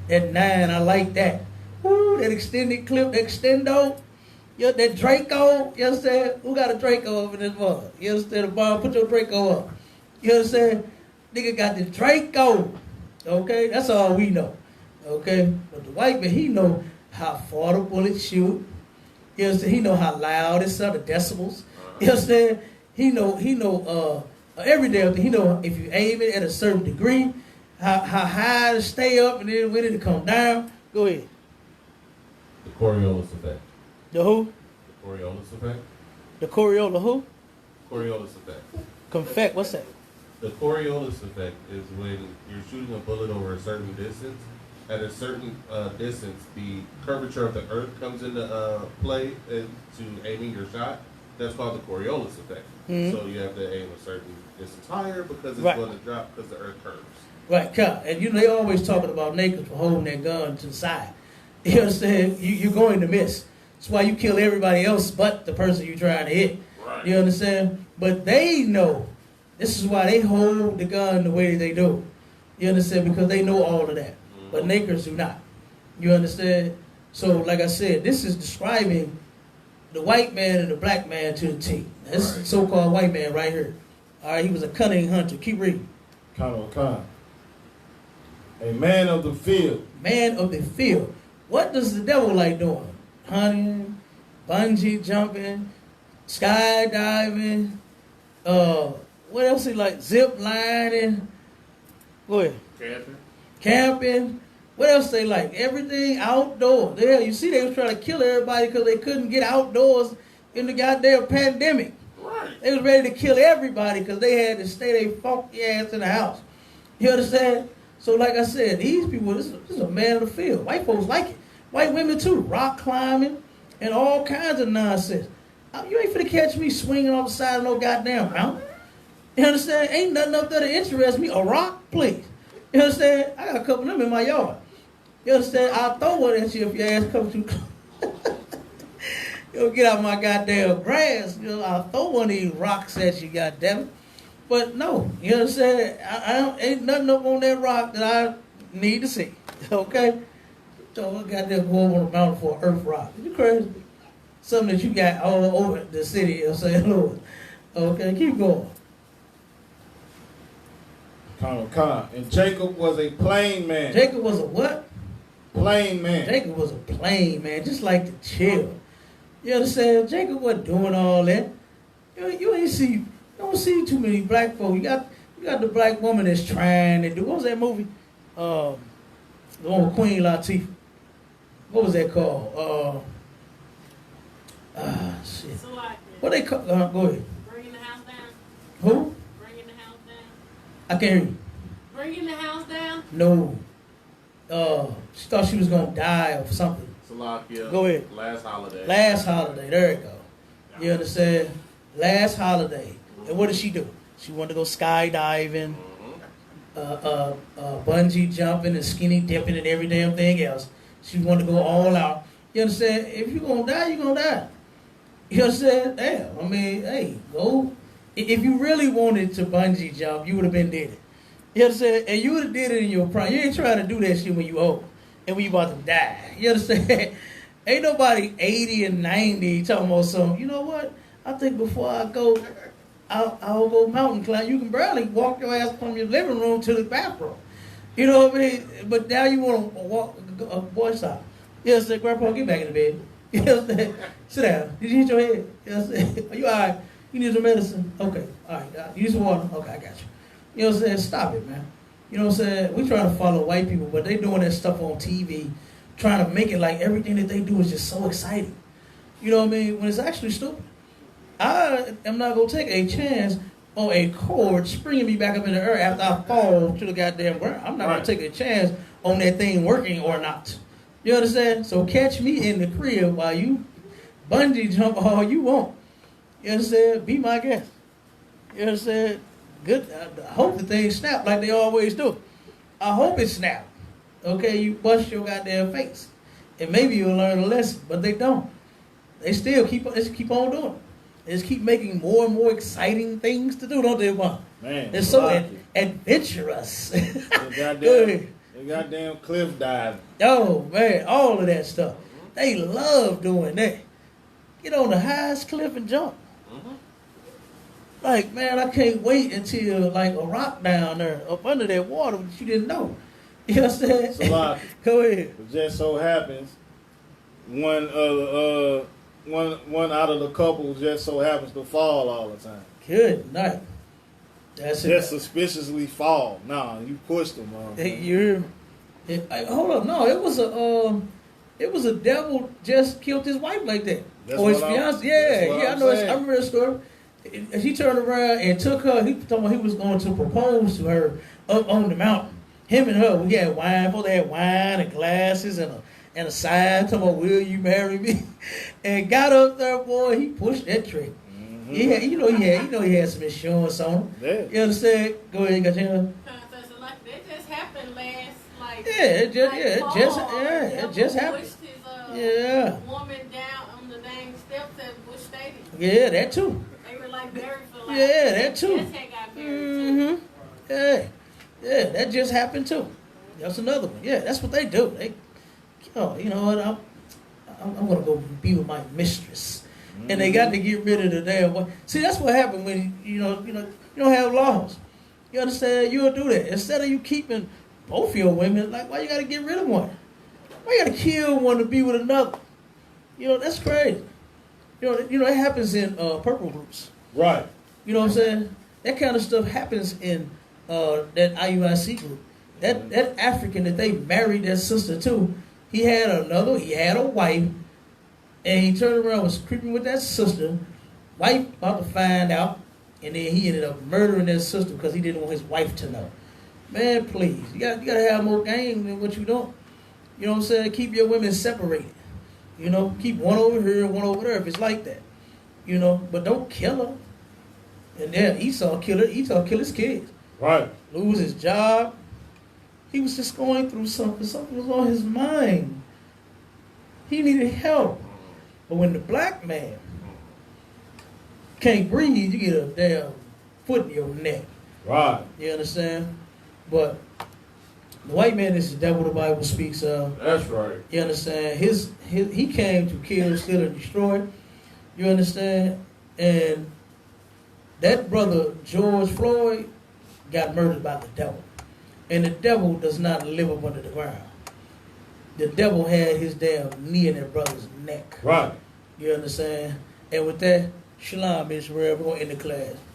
That 9, I like that. Woo, that extended clip, extendo. Yeah, that Draco. You understand? Who got a Draco over in this mother? You understand? The bomb, put your Draco up. You understand? Nigga got the Draco. Okay? That's all we know. Okay? But the white man, he know how far the bullets shoot. You understand? He know how loud it's the decibels. You understand? He know every damn thing. He know if you aim it at a certain degree, how high to stay up and then when it to come down. Go ahead. The Coriolis effect. The who? The Coriolis effect. The Coriola who? Coriolis effect. Confect, what's that? The Coriolis effect is when you're shooting a bullet over a certain distance. At a certain distance, the curvature of the earth comes into play to aiming your shot. That's called the Coriolis effect. Mm-hmm. So you have to aim a certain distance higher because it's going to drop because the earth curves. Right, and you know they always talking about naked for holding their gun to the side. You understand? You're going to miss. That's why you kill everybody else but the person you're trying to hit. Right. You understand? But they know. This is why they hold the gun the way they do. You understand? Because they know all of that. Mm-hmm. But nakers do not. You understand? So, like I said, this is describing the white man and the black man to the T. This is the so-called white man right here. All right, he was a cunning hunter. Keep reading. Con. A man of the field. Man of the field. What does the devil like doing? Hunting, bungee jumping, skydiving, what else he like? Zip lining. Go ahead. Camping. What else they like? Everything outdoors. Yeah, you see they was trying to kill everybody because they couldn't get outdoors in the goddamn pandemic. Right. They was ready to kill everybody because they had to stay their funky ass in the house. You understand? So like I said, these people, this is a man of the field. White folks like it. White women too. Rock climbing and all kinds of nonsense. You ain't finna catch me swinging off the side of no goddamn mountain. You understand? Ain't nothing up there to interest me. A rock, please. You understand? I got a couple of them in my yard. You understand? I'll throw one at you if your ass comes too close. You'll get out my goddamn grass. You know, I'll throw one of these rocks at you, goddammit. But no, you understand? I ain't nothing up on that rock that I need to see. Okay? So I got to go over on the mountain for an earth rock. You crazy? Something that you got all over the city of St. Louis. Okay, keep going. Con. And Jacob was a plain man. Jacob was a what? Plain man. Jacob was a plain man, just like to chill. You understand? Jacob wasn't doing all that. You don't see too many black folk. You got the black woman that's trying to do. What was that movie? The one with Queen Latifah. What was that called? Shit. So like, What they call? Go ahead. bringing the house down. Who? Bringing the house down. I can't hear you. Bringing the house down. No. She thought she was gonna die or something. Salakia. Go ahead. Last holiday. Last holiday. There you go. You understand? Last holiday. And what did she do? She wanted to go skydiving, bungee jumping, and skinny dipping, and every damn thing else. She wanted to go all out. You understand? If you're gonna die, you're gonna die. You understand? Damn. I mean, hey, go. If you really wanted to bungee jump, you would have been did it. You understand? And you would have did it in your prime. You ain't trying to do that shit when you old and when you about to die. You understand? Ain't nobody 80 and 90 talking about something. You know what? I think before I go, I'll go mountain climb. You can barely walk your ass from your living room to the bathroom. You know what I mean? But now you want to walk, boy, stop. You understand? Grandpa, get back in the bed. You understand? Sit down. Did you hit your head? You understand? Are you all right? You need some medicine? Okay. All right. You need some water? Okay, I got you. You know what I'm saying? Stop it, man. You know what I'm saying? We trying to follow white people, but they doing that stuff on TV, trying to make it like everything that they do is just so exciting. You know what I mean? When it's actually stupid. I am not going to take a chance on a cord springing me back up in the air after I fall to the goddamn ground. I'm not going to take a chance on that thing working or not. You understand? So catch me in the crib while you bungee jump all you want. You understand? Be my guest. You understand? Good. I hope the thing snap like they always do. I hope it snap. Okay, you bust your goddamn face. And maybe you'll learn a lesson, but they don't. They still keep on doing it. They just keep making more and more exciting things to do, don't they, Juan? Man, they're so adventurous. They goddamn cliff dive. Oh, man, all of that stuff. They love doing that. Get on the highest cliff and jump. Like, man, I can't wait until, like, a rock down there up under that water that you didn't know. You know what I'm saying? So, go ahead. It just so happens, one out of the couple just so happens to fall all the time. Good night. That's it. Just suspiciously fall. Nah, you pushed them. Hold up. No, it was a devil just killed his wife like that. That's or his what fiance. Yeah, I know. I remember that story. He turned around and took her. He told me he was going to propose to her up on the mountain. Him and her, we had wine. Both had wine and glasses and a sign talking about, "Will you marry me?" And got up there, boy. He pushed that trick. Mm-hmm. He had some insurance on him. Yeah. You understand? Go ahead, got your. That just happened last, like. Yeah, it just happened. Pushed his woman down on the dang steps at Bush Stadium. Yeah, that too. They were like married for like. Yeah, that too. Just had got married too. Yeah, that just happened too. That's another one. Yeah, that's what they do. They, you know what? I'm gonna go be with my mistress, and they got to get rid of the damn one. See, that's what happened when you don't have laws. You understand? You'll do that instead of you keeping both your women. Like, why you got to get rid of one? Why you got to kill one to be with another? You know, that's crazy. You know, it happens in purple groups. Right. You know what I'm saying? That kind of stuff happens in that IUIC group. That African that they married their sister to, he had a wife, and he turned around, was creeping with that sister. Wife about to find out, and then he ended up murdering that sister because he didn't want his wife to know. Man, please, you gotta have more game than what you don't. You know what I'm saying? Keep your women separated. You know, keep one over here and one over there if it's like that. You know, but don't kill her. And then Esau kill his kids. Right. Lose his job. He was just going through something. Something was on his mind. He needed help. But when the black man can't breathe, you get a damn foot in your neck. Right. You understand? But the white man is the devil the Bible speaks of. That's right. You understand? He came to kill, steal, and destroy. You understand? And that brother, George Floyd, got murdered by the devil. And the devil does not live up under the ground. The devil had his damn knee in that brother's neck. Right. You understand? And with that, Shalom, Israel. We're going to end the class.